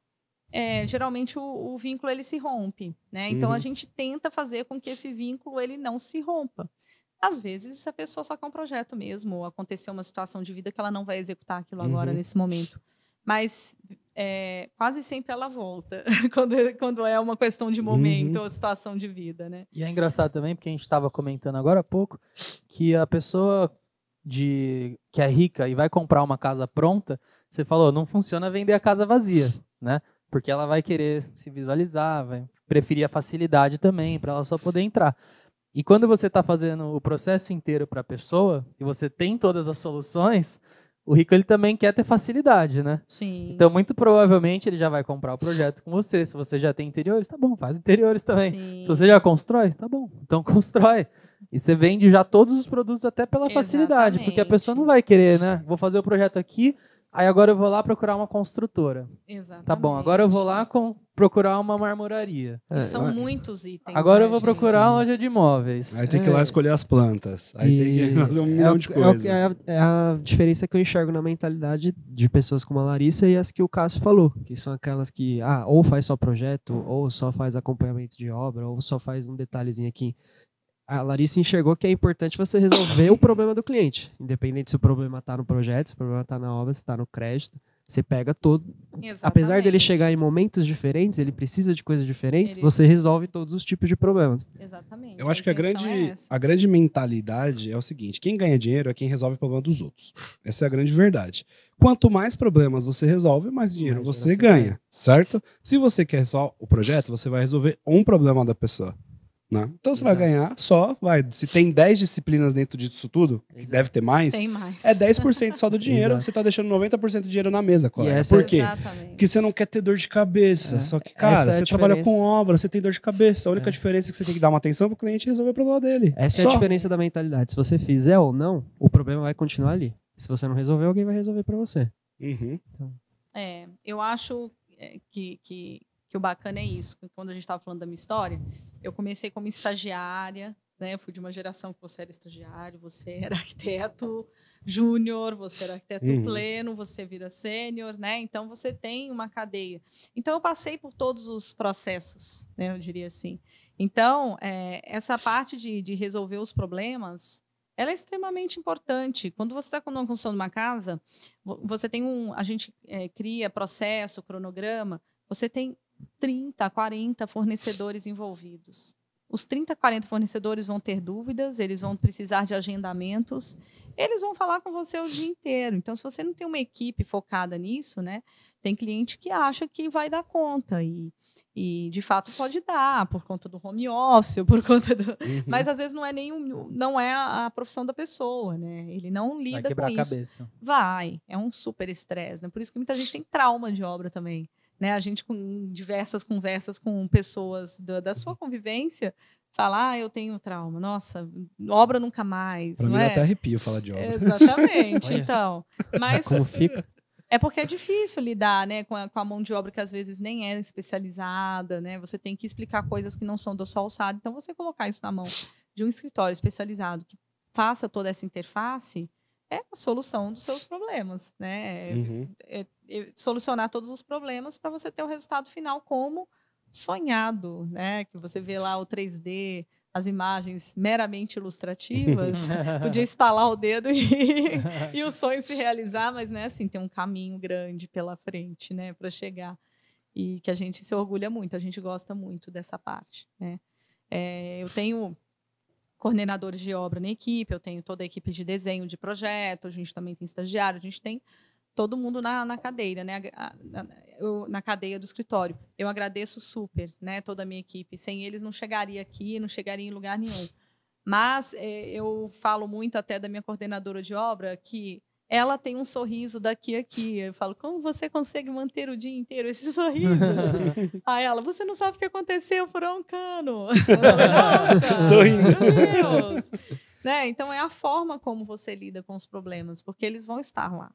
Geralmente o vínculo ele se rompe, né? Então a gente tenta fazer com que esse vínculo ele não se rompa. Às vezes a pessoa só quer um projeto mesmo, ou aconteceu uma situação de vida que ela não vai executar aquilo agora nesse momento. Mas quase sempre ela volta quando é uma questão de momento ou situação de vida, né? E é engraçado também porque a gente estava comentando agora há pouco que a pessoa que é rica e vai comprar uma casa pronta, você falou, não funciona vender a casa vazia, né? Porque ela vai querer se visualizar, vai preferir a facilidade também, para ela só poder entrar. E quando você está fazendo o processo inteiro para a pessoa, e você tem todas as soluções, o rico ele também quer ter facilidade, né? Sim. Então, muito provavelmente, ele já vai comprar o projeto com você. Se você já tem interiores, tá bom, faz interiores também. Sim. Se você já constrói, tá bom, então constrói. E você vende já todos os produtos até pela facilidade, porque a pessoa não vai querer, né? Vou fazer o projeto aqui, aí agora eu vou lá procurar uma construtora. Exatamente. Tá bom, agora eu vou lá procurar uma marmoraria. São muitos itens. Agora eu vou procurar uma loja de imóveis. Aí tem que ir lá escolher as plantas. Aí tem que fazer um milhão de coisas. É a diferença que eu enxergo na mentalidade de pessoas como a Larissa e as que o Cássio falou. Que são aquelas que ou faz só projeto, ou só faz acompanhamento de obra, ou só faz um detalhezinho aqui. A Larissa enxergou que é importante você resolver o problema do cliente. Independente se o problema está no projeto, se o problema está na obra, se está no crédito. Você pega todo... Exatamente. Apesar dele chegar em momentos diferentes, ele precisa de coisas diferentes, você resolve todos os tipos de problemas. Exatamente. Eu acho que a grande mentalidade é o seguinte, quem ganha dinheiro é quem resolve o problema dos outros. Essa é a grande verdade. Quanto mais problemas você resolve, mais dinheiro você ganha, certo? Se você quer só o projeto, você vai resolver um problema da pessoa. Né? Então você vai Exato. ganhar só, se tem 10 disciplinas dentro disso tudo, que Exato. deve ter mais, Tem mais. é 10% só do dinheiro, Exato. você tá deixando 90% do dinheiro na mesa, colega. essa- Por quê? Exatamente. Porque você não quer ter dor de cabeça. É. Só que, cara, Essa é a você trabalha diferença. com obra, você tem dor de cabeça. A única É. diferença é que você tem que dar uma atenção pro cliente e resolver o problema dele. Essa é Só. a diferença da mentalidade. Se você fizer ou não, o problema vai continuar ali. Se você não resolver, alguém vai resolver pra você. Uhum. Eu acho que o bacana é isso. Quando a gente estava falando da minha história, eu comecei como estagiária, né? Eu fui de uma geração que você era estagiário, você era arquiteto júnior, você era arquiteto Uhum. pleno, você vira sênior, né? Então você tem uma cadeia. Então eu passei por todos os processos, né? Eu diria assim. Então essa parte de resolver os problemas, ela é extremamente importante. Quando você está na construção de uma casa, você tem a gente cria processo, cronograma, você tem 30, 40 fornecedores envolvidos. Os 30, 40 fornecedores vão ter dúvidas, eles vão precisar de agendamentos, eles vão falar com você o dia inteiro. Então, se você não tem uma equipe focada nisso, né, tem cliente que acha que vai dar conta e de fato pode dar, por conta do home office, por conta do... Uhum. Mas às vezes não é a profissão da pessoa, né? Ele não Vai lida quebrar com a isso. cabeça. Vai, é um super estresse, né? Por isso que muita gente tem trauma de obra também, né? A gente com diversas conversas com pessoas da sua convivência fala, eu tenho trauma, nossa, obra nunca mais, Pra não mim dá é? até arrepio falar de obra. Exatamente, Olha. então. Mas Como fica? é porque é difícil lidar, né, com a mão de obra que às vezes nem é especializada, né? Você tem que explicar coisas que não são da sua alçada. Então, você colocar isso na mão de um escritório especializado que faça toda essa interface é a solução dos seus problemas, né? Uhum. Solucionar todos os problemas para você ter o resultado final como sonhado, né? Que você vê lá o 3D, as imagens meramente ilustrativas, podia instalar o dedo e o sonho se realizar, mas não é assim, tem um caminho grande pela frente, né, para chegar. E que a gente se orgulha muito, a gente gosta muito dessa parte, né? Eu tenho coordenadores de obra na equipe, eu tenho toda a equipe de desenho de projeto, a gente também tem estagiário, a gente tem todo mundo na cadeira, né? Na cadeia do escritório. Eu agradeço super, né? Toda a minha equipe. Sem eles não chegaria aqui, não chegaria em lugar nenhum. Mas eu falo muito até da minha coordenadora de obra que ela tem um sorriso daqui a aqui. Eu falo, como você consegue manter o dia inteiro esse sorriso? Aí ela, você não sabe o que aconteceu, furou um cano. Eu falei, nossa, Sorrindo. meu Deus. Né? Então, é a forma como você lida com os problemas, porque eles vão estar lá.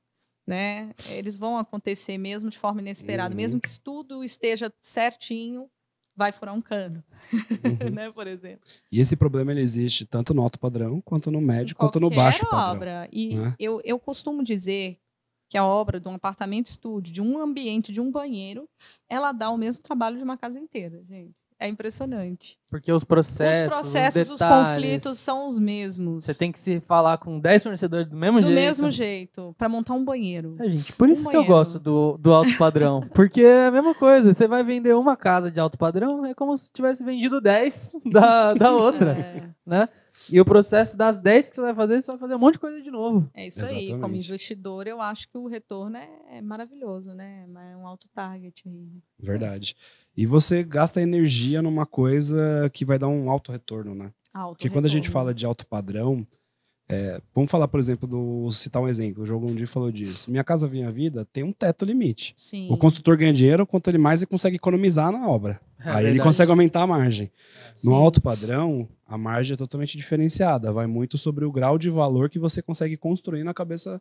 Né? Eles vão acontecer mesmo de forma inesperada. Mesmo que tudo esteja certinho, vai furar um cano. Né, por exemplo. E esse problema ele existe tanto no alto padrão, quanto no médio, quanto no baixo padrão. Obra. E né? eu costumo dizer que a obra de um apartamento estúdio, de um ambiente, de um banheiro, ela dá o mesmo trabalho de uma casa inteira, gente. É impressionante. Porque os processos, Os processos, os os detalhes, conflitos são os mesmos. Você tem que se falar com 10 fornecedores do mesmo jeito. Do mesmo jeito, para montar um banheiro. Gente, por isso que eu banheiro. gosto do alto padrão. Porque é a mesma coisa. Você vai vender uma casa de alto padrão, é como se tivesse vendido 10 da outra. Né? E o processo das 10 que você vai fazer um monte de coisa de novo. É isso aí. Exatamente. Como investidor, eu acho que o retorno é maravilhoso, né? É um alto target aí. Verdade. E você gasta energia numa coisa que vai dar um alto retorno, né? Alto Porque quando a gente retorno. fala de alto padrão, vamos falar, por exemplo, citar um exemplo, o Jogo Um Dia falou disso. Minha Casa Minha Vida tem um teto limite. Sim. O construtor ganha dinheiro, quanto ele mais ele consegue economizar na obra. Aí ele verdade. consegue aumentar a margem. Sim. No alto padrão, a margem é totalmente diferenciada. Vai muito sobre o grau de valor que você consegue construir na cabeça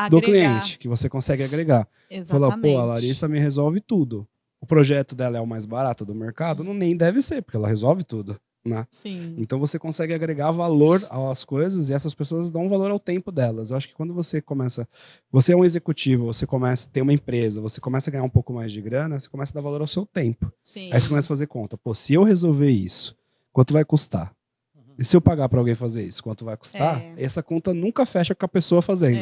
do Agregar. cliente, que você consegue agregar. Fala, Exatamente. pô, a Larissa me resolve tudo. O projeto dela é o mais barato do mercado? Não, nem deve ser, porque ela resolve tudo, né? Sim. Então você consegue agregar valor às coisas e essas pessoas dão valor ao tempo delas. Eu acho que quando você começa... Você é um executivo, você começa a ter uma empresa, você começa a ganhar um pouco mais de grana, você começa a dar valor ao seu tempo. Sim. Aí você começa a fazer conta. Pô, se eu resolver isso, quanto vai custar? E se eu pagar para alguém fazer isso, quanto vai custar? Essa conta nunca fecha com a pessoa fazendo.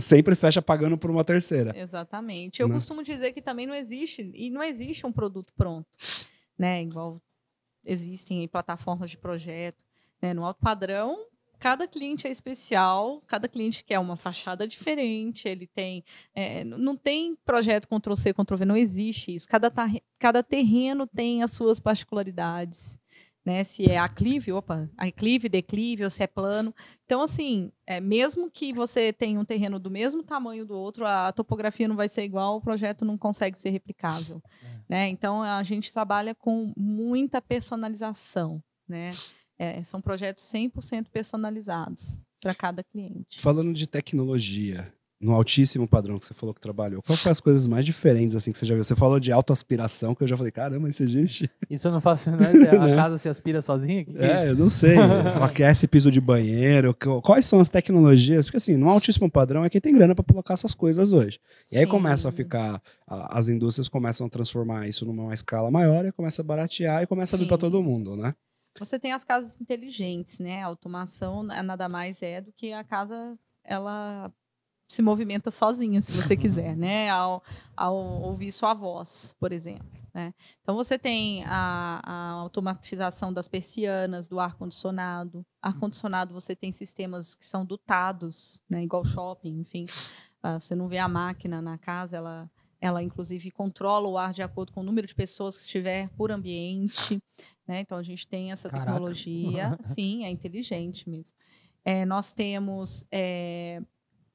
Sempre fecha pagando por uma terceira. Exatamente. Eu Né? costumo dizer que também não existe um produto pronto, né? Igual existem aí plataformas de projeto, né? No alto padrão, cada cliente é especial, cada cliente quer uma fachada diferente, ele tem... não tem projeto Ctrl-C, Ctrl-V, não existe isso. Cada terreno tem as suas particularidades. né? Se é aclive, declive, ou se é plano. Então, assim, mesmo que você tenha um terreno do mesmo tamanho do outro, a topografia não vai ser igual, o projeto não consegue ser replicável, né? Então, a gente trabalha com muita personalização, né? São projetos 100% personalizados para cada cliente. Falando de tecnologia, no altíssimo padrão que você falou que trabalhou, qual foi as coisas mais diferentes assim que você já viu? Você falou de autoaspiração, que eu já falei, caramba, isso existe? Isso eu não faço a menor ideia. A casa se aspira sozinha? Que é isso? Eu não sei. Ela aquece piso de banheiro. Quais são as tecnologias? Porque assim, no altíssimo padrão é quem tem grana para colocar essas coisas hoje. E aí Sim. começa a ficar, as indústrias começam a transformar isso numa escala maior e começa a baratear e começa a vir para todo mundo, né? Você tem as casas inteligentes, né? A automação nada mais é do que a casa, ela se movimenta sozinha, se você quiser, né? Ao ouvir sua voz, por exemplo, né? Então, você tem a automatização das persianas, do ar-condicionado. Ar-condicionado, você tem sistemas que são dotados, né? Igual shopping, enfim. Você não vê a máquina na casa, ela inclusive controla o ar de acordo com o número de pessoas que estiver por ambiente, né? Então, a gente tem essa tecnologia. Sim, é inteligente mesmo. Nós temos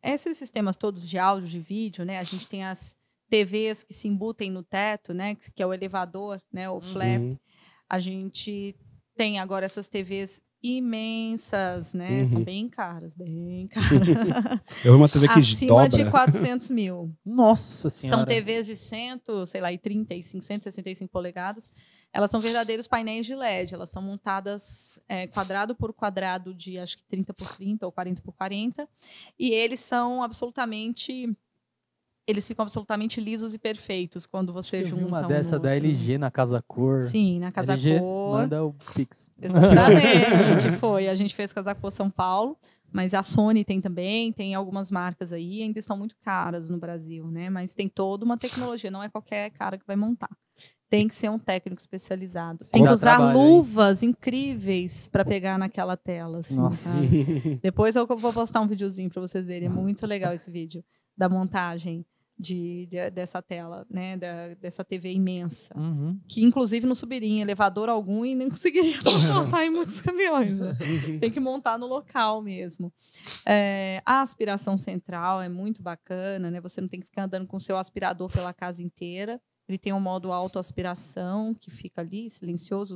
esses sistemas todos de áudio, de vídeo, né? A gente tem as TVs que se embutem no teto, né? Que é o elevador, né? O flap. A gente tem agora essas TVs imensas, né? São bem caras, bem caras. Eu vi uma TV que acima dobra. de 400 mil. Nossa Senhora. São TVs de 135, 165 polegadas. Elas são verdadeiros painéis de LED. Elas são montadas quadrado por quadrado de, acho que 30 por 30 ou 40 por 40. E eles são eles ficam absolutamente lisos e perfeitos quando você junta uma dessa da LG na Casa Cor. Sim, na Casa LG Cor. manda o Pix. Exatamente, foi. A gente fez Casa Cor São Paulo, mas a Sony tem também, tem algumas marcas aí, ainda estão muito caras no Brasil, né? Mas tem toda uma tecnologia, não é qualquer cara que vai montar. Tem que ser um técnico especializado. Tem que usar luvas incríveis para pegar naquela tela. Assim, nossa. Tá? Depois eu vou postar um videozinho para vocês verem. É muito legal esse vídeo da montagem dessa tela, né, dessa TV imensa, que inclusive não subiria em elevador algum e nem conseguiria transportar em muitos caminhões. Né? Tem que montar no local mesmo. A aspiração central é muito bacana, né? Você não tem que ficar andando com o seu aspirador pela casa inteira. Ele tem um modo autoaspiração que fica ali, silencioso.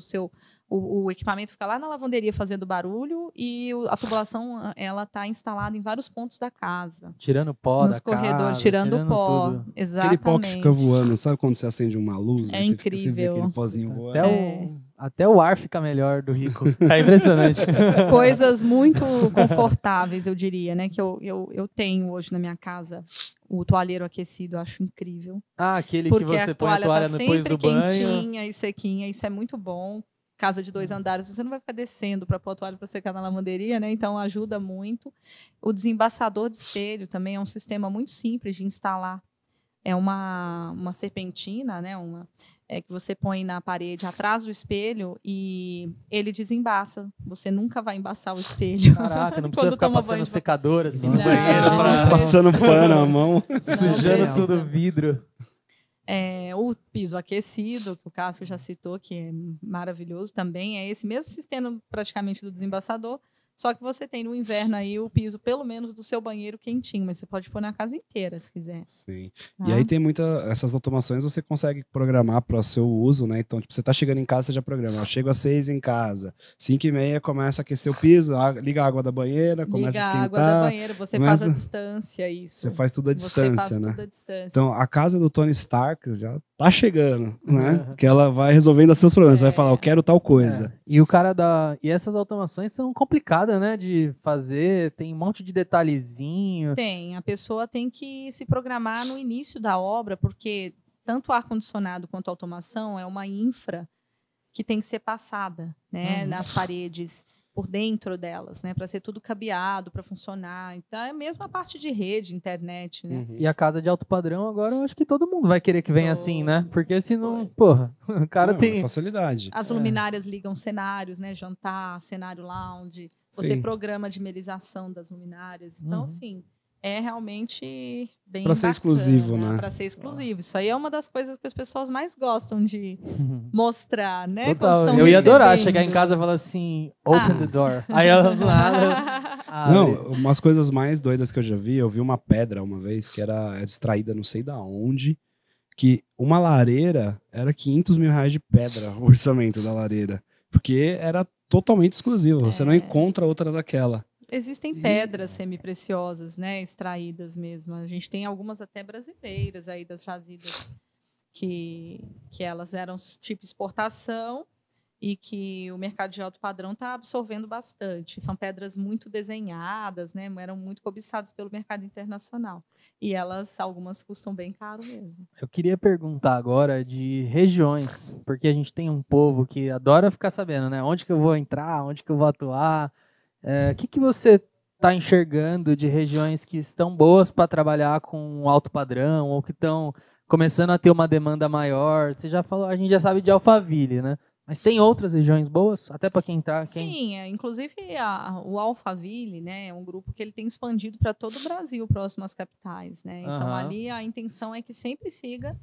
O equipamento fica lá na lavanderia fazendo barulho e a tubulação ela está instalada em vários pontos da casa. Tirando pó nos corredores, tirando o pó. Tudo. Exatamente. Aquele pó que fica voando, sabe quando você acende uma luz? É incrível. incrível. Você vê aquele pozinho voando. Até o ar fica melhor do Rico. É impressionante. Coisas muito confortáveis, eu diria, né? Que eu tenho hoje na minha casa. O toalheiro aquecido, eu acho incrível. Aquele porque que você põe a toalha tá depois do banho. Quentinha e sequinha, isso é muito bom. Casa de 2 andares, você não vai ficar descendo para pôr a toalha para secar na lavanderia, né? Então ajuda muito. O desembaçador de espelho também é um sistema muito simples de instalar. É uma serpentina, né? Que você põe na parede atrás do espelho e ele desembaça. Você nunca vai embaçar o espelho. Caraca, não precisa ficar passando secador assim no Nossa, banheiro. passando pano à mão. Sujando tudo o vidro. O piso aquecido, que o Cássio já citou, que é maravilhoso também, é esse mesmo sistema praticamente do desembaçador, só que você tem no inverno aí o piso, pelo menos, do seu banheiro quentinho, mas você pode pôr na casa inteira, se quiser. Sim. Tá? E aí tem essas automações você consegue programar para o seu uso, né? Então, tipo, você tá chegando em casa, você já programa. Eu chego às 6 em casa, 5h30 começa a aquecer o piso, liga a água da banheira, começa a esquentar. Liga a água da banheira, você faz a distância, isso. Você faz tudo à distância, faz né? tudo à distância. Então, a casa do Tony Stark já tá chegando, né? Que ela vai resolvendo os seus problemas. Você vai falar, eu quero tal coisa. E e essas automações são complicadas, né? De fazer, tem um monte de detalhezinho. Tem, a pessoa tem que se programar no início da obra, porque tanto o ar-condicionado quanto a automação é uma infra que tem que ser passada, né? Nas paredes, por dentro delas, né? Para ser tudo cabeado, para funcionar. Então, é mesmo a parte de rede, internet, né? E a casa de alto padrão, agora eu acho que todo mundo vai querer que venha assim, né? Porque senão, porra, o cara tem... facilidade. As luminárias ligam cenários, né? Jantar, cenário lounge. Você programa a dimerização das luminárias. Então, assim, é realmente bem Pra ser bacana, exclusivo, né? Para ser exclusivo. Isso aí é uma das coisas que as pessoas mais gostam de mostrar, né? Quando Total. estão Eu ia adorar recebendo. chegar em casa e falar assim, open the door. Aí ela do nada abre. Não, umas coisas mais doidas que eu vi uma pedra uma vez que era extraída não sei da onde, que uma lareira era 500 mil reais de pedra, o orçamento da lareira. Porque era totalmente exclusivo, você não encontra outra daquela. Existem pedras semi-preciosas, né, extraídas mesmo. A gente tem algumas até brasileiras aí das jazidas que elas eram tipo exportação e que o mercado de alto padrão está absorvendo bastante. São pedras muito desenhadas, né, eram muito cobiçadas pelo mercado internacional. E algumas custam bem caro mesmo. Eu queria perguntar agora de regiões, porque a gente tem um povo que adora ficar sabendo, né? Onde que eu vou entrar, onde que eu vou atuar. O que você está enxergando de regiões que estão boas para trabalhar com alto padrão ou que estão começando a ter uma demanda maior? Você já falou, a gente já sabe de Alphaville, né? Mas tem outras regiões boas, até para quem entrar? Sim, inclusive o Alphaville, né, é um grupo que ele tem expandido para todo o Brasil, próximo às capitais, né? Então ali a intenção é que sempre siga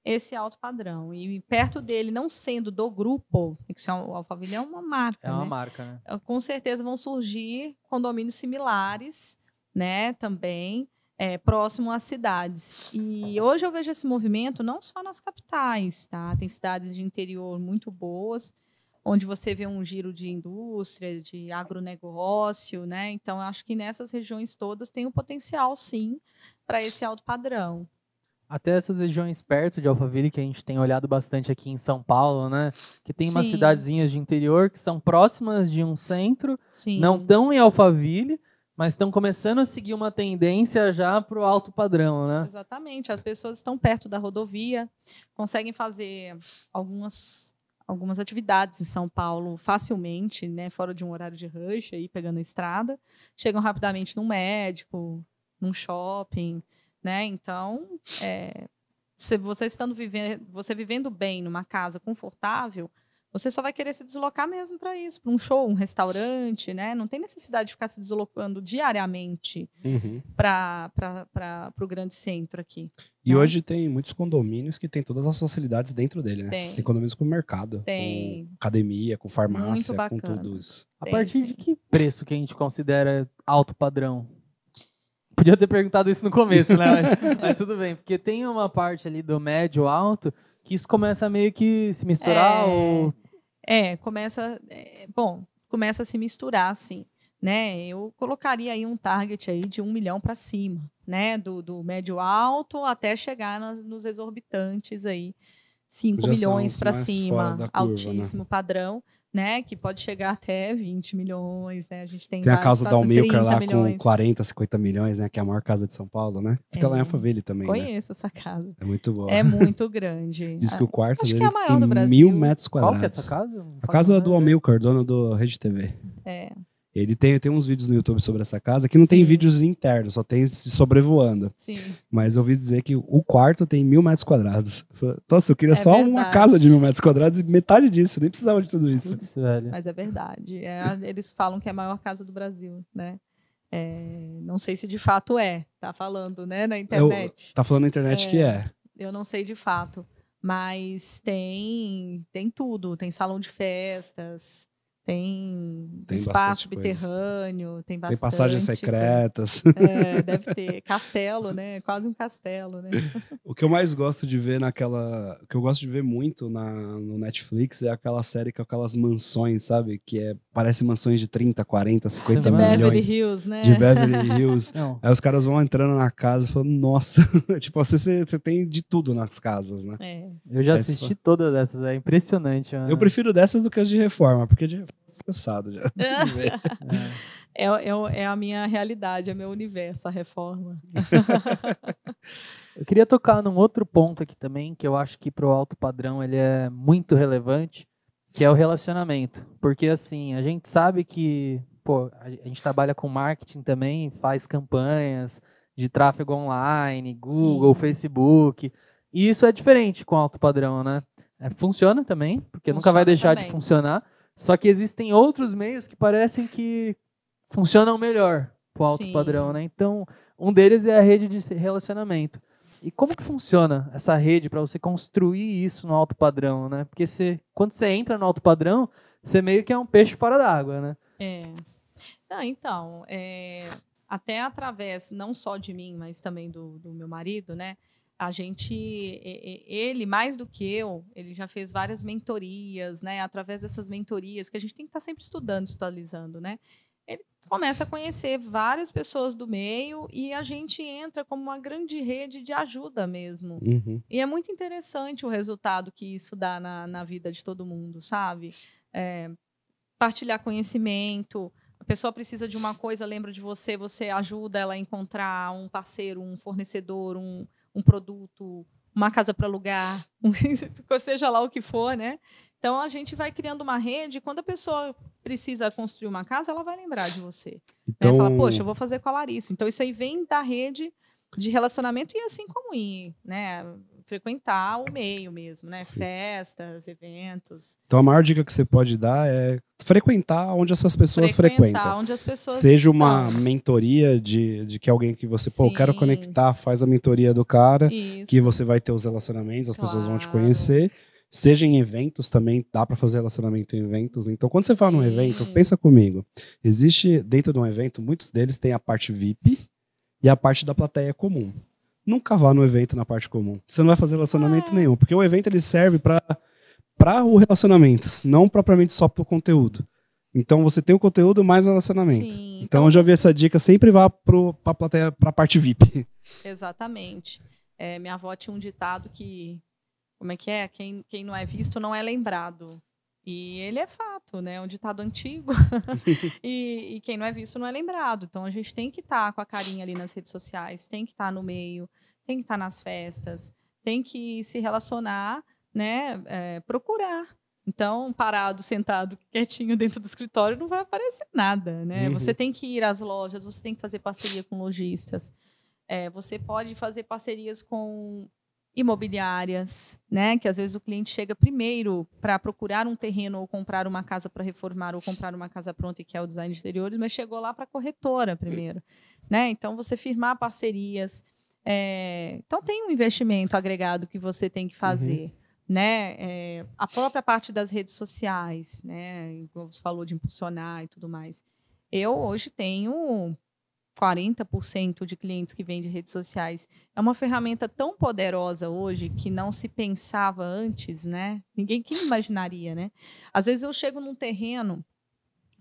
esse alto padrão. E perto dele, não sendo do grupo, que o Alphaville é uma marca. É uma marca, né? Com certeza vão surgir condomínios similares, né, também, próximo às cidades. E hoje eu vejo esse movimento não só nas capitais, tá? Tem cidades de interior muito boas, onde você vê um giro de indústria, de agronegócio, né? Então, eu acho que nessas regiões todas tem o potencial, sim, para esse alto padrão. Até essas regiões perto de Alphaville, que a gente tem olhado bastante aqui em São Paulo, né? Que tem umas cidadezinhas de interior que são próximas de um centro, não estão em Alphaville, mas estão começando a seguir uma tendência já para o alto padrão, né? Exatamente. As pessoas estão perto da rodovia, conseguem fazer algumas atividades em São Paulo facilmente, né? Fora de um horário de rush, aí, pegando a estrada. Chegam rapidamente num médico, num shopping, né? Então, se você você vivendo bem numa casa confortável, você só vai querer se deslocar mesmo para isso, para um show, um restaurante, né? Não tem necessidade de ficar se deslocando diariamente para o grande centro aqui. E hoje tem muitos condomínios que tem todas as facilidades dentro dele, né? Tem condomínios com mercado, com academia, com farmácia, com tudo isso. A partir de que preço que a gente considera alto padrão? Podia ter perguntado isso no começo, né? Mas tudo bem, porque tem uma parte ali do médio alto que isso começa a meio que se misturar ou... começa a se misturar, sim. Né? Eu colocaria aí um target aí de 1 milhão para cima, né? Do médio alto até chegar nos exorbitantes aí. 5 milhões para cima, curva, altíssimo, né? Padrão, né? Que pode chegar até 20 milhões, né? A gente tem a casa da Almilcar lá milhões. com 40, 50 milhões, né? Que é a maior casa de São Paulo, né? Fica lá em Alphaville também, Conheço essa casa. É muito boa. É muito grande. Diz que o quarto Acho dele que é a maior do Brasil. 1.000 metros quadrados. Qual que é essa casa? A casa do Almilcar, dono do Rede TV. Ele tem uns vídeos no YouTube sobre essa casa, que não tem vídeos internos, só tem sobrevoando. Sim. Mas eu ouvi dizer que o quarto tem 1.000 metros quadrados. Nossa, eu queria só uma casa de 1.000 metros quadrados e metade disso, nem precisava de tudo isso. Putz, velho. Mas é verdade. Eles falam que é a maior casa do Brasil, né? Não sei se de fato tá falando, né, na internet. Tá falando na internet que é. Eu não sei de fato, mas tem tudo. Tem salão de festas, tem espaço subterrâneo, tem bastante. Tem passagens secretas. Deve ter. Castelo, né? Quase um castelo, né? O que eu mais gosto de ver o que eu gosto de ver muito no Netflix é aquela série com aquelas mansões, sabe? Que parece mansões de 30, 40, 50 milhões. De Beverly Hills, né? De Beverly Hills. Aí os caras vão entrando na casa e falando, nossa, tipo, você tem de tudo nas casas, né? Eu já assisti todas dessas, é impressionante. Mano. Eu prefiro dessas do que as de reforma, porque de cansado já. É a minha realidade, é meu universo, a reforma. Eu queria tocar num outro ponto aqui também, que eu acho que pro alto padrão ele é muito relevante, que é o relacionamento. Porque assim, a gente sabe que a gente trabalha com marketing também, faz campanhas de tráfego online, Google, Facebook, e isso é diferente com alto padrão, né? Funciona também, porque nunca vai deixar de funcionar. Só que existem outros meios que parecem que funcionam melhor pro alto Sim. padrão, né? Então, um deles é a rede de relacionamento. E como que funciona essa rede para você construir isso no alto padrão, né? Porque quando você entra no alto padrão, você meio que é um peixe fora d'água, né? Não, então, até através não só de mim, mas também do meu marido, né? A gente, ele mais do que eu, ele já fez várias mentorias, né? Através dessas mentorias que a gente tem que estar sempre estudando, atualizando, né? Ele começa a conhecer várias pessoas do meio e a gente entra como uma grande rede de ajuda mesmo. Uhum. E é muito interessante o resultado que isso dá na vida de todo mundo, sabe? Partilhar conhecimento. A pessoa precisa de uma coisa, lembra de você, você ajuda ela a encontrar um parceiro, um fornecedor, um produto, uma casa para alugar, seja lá o que for, né? Então, a gente vai criando uma rede. Quando a pessoa precisa construir uma casa, ela vai lembrar de você. Então, Né? Fala, poxa, eu vou fazer com a Larissa. Então, isso aí vem da rede de relacionamento e assim como ir, né? Frequentar o meio mesmo, né? Sim. Festas, eventos. Então, a maior dica que você pode dar é frequentar onde essas pessoas frequentam. Onde as pessoas Seja estão. uma mentoria de que alguém que você, pô, eu quero Sim. conectar, faz a mentoria do cara, Isso. que você vai ter os relacionamentos, as pessoas vão te Claro. conhecer. Seja em eventos também, dá para fazer relacionamento em eventos. Então, quando você fala num Sim. evento, pensa comigo. Existe, dentro de um evento, muitos deles têm a parte VIP e a parte da plateia comum. Nunca vá no evento na parte comum. Você não vai fazer relacionamento nenhum, porque o evento ele serve para o relacionamento, não propriamente só para o conteúdo. Então, você tem o conteúdo mais o relacionamento. Sim, então, eu já vi essa dica, sempre vá para a plateia, para a parte VIP. Exatamente. Minha avó tinha um ditado que, como é que é? Quem não é visto não é lembrado. E ele é fato, né? É um ditado antigo. e quem não é visto não é lembrado. Então, a gente tem que estar com a carinha ali nas redes sociais, tem que estar no meio, tem que estar nas festas, tem que se relacionar, né? Procurar. Então, parado, sentado, quietinho dentro do escritório, não vai aparecer nada, né? Uhum. Você tem que ir às lojas, você tem que fazer parceria com lojistas. Você pode fazer parcerias com imobiliárias, né? Que às vezes o cliente chega primeiro para procurar um terreno ou comprar uma casa para reformar ou comprar uma casa pronta e que é o design de interiores, mas chegou lá para a corretora primeiro, né? Então você firmar parcerias, então tem um investimento agregado que você tem que fazer, né? A própria parte das redes sociais, né? Como você falou de impulsionar e tudo mais. Eu hoje tenho 40% de clientes que vêm de redes sociais. É uma ferramenta tão poderosa hoje que não se pensava antes, né? Ninguém que imaginaria, né? Às vezes eu chego num terreno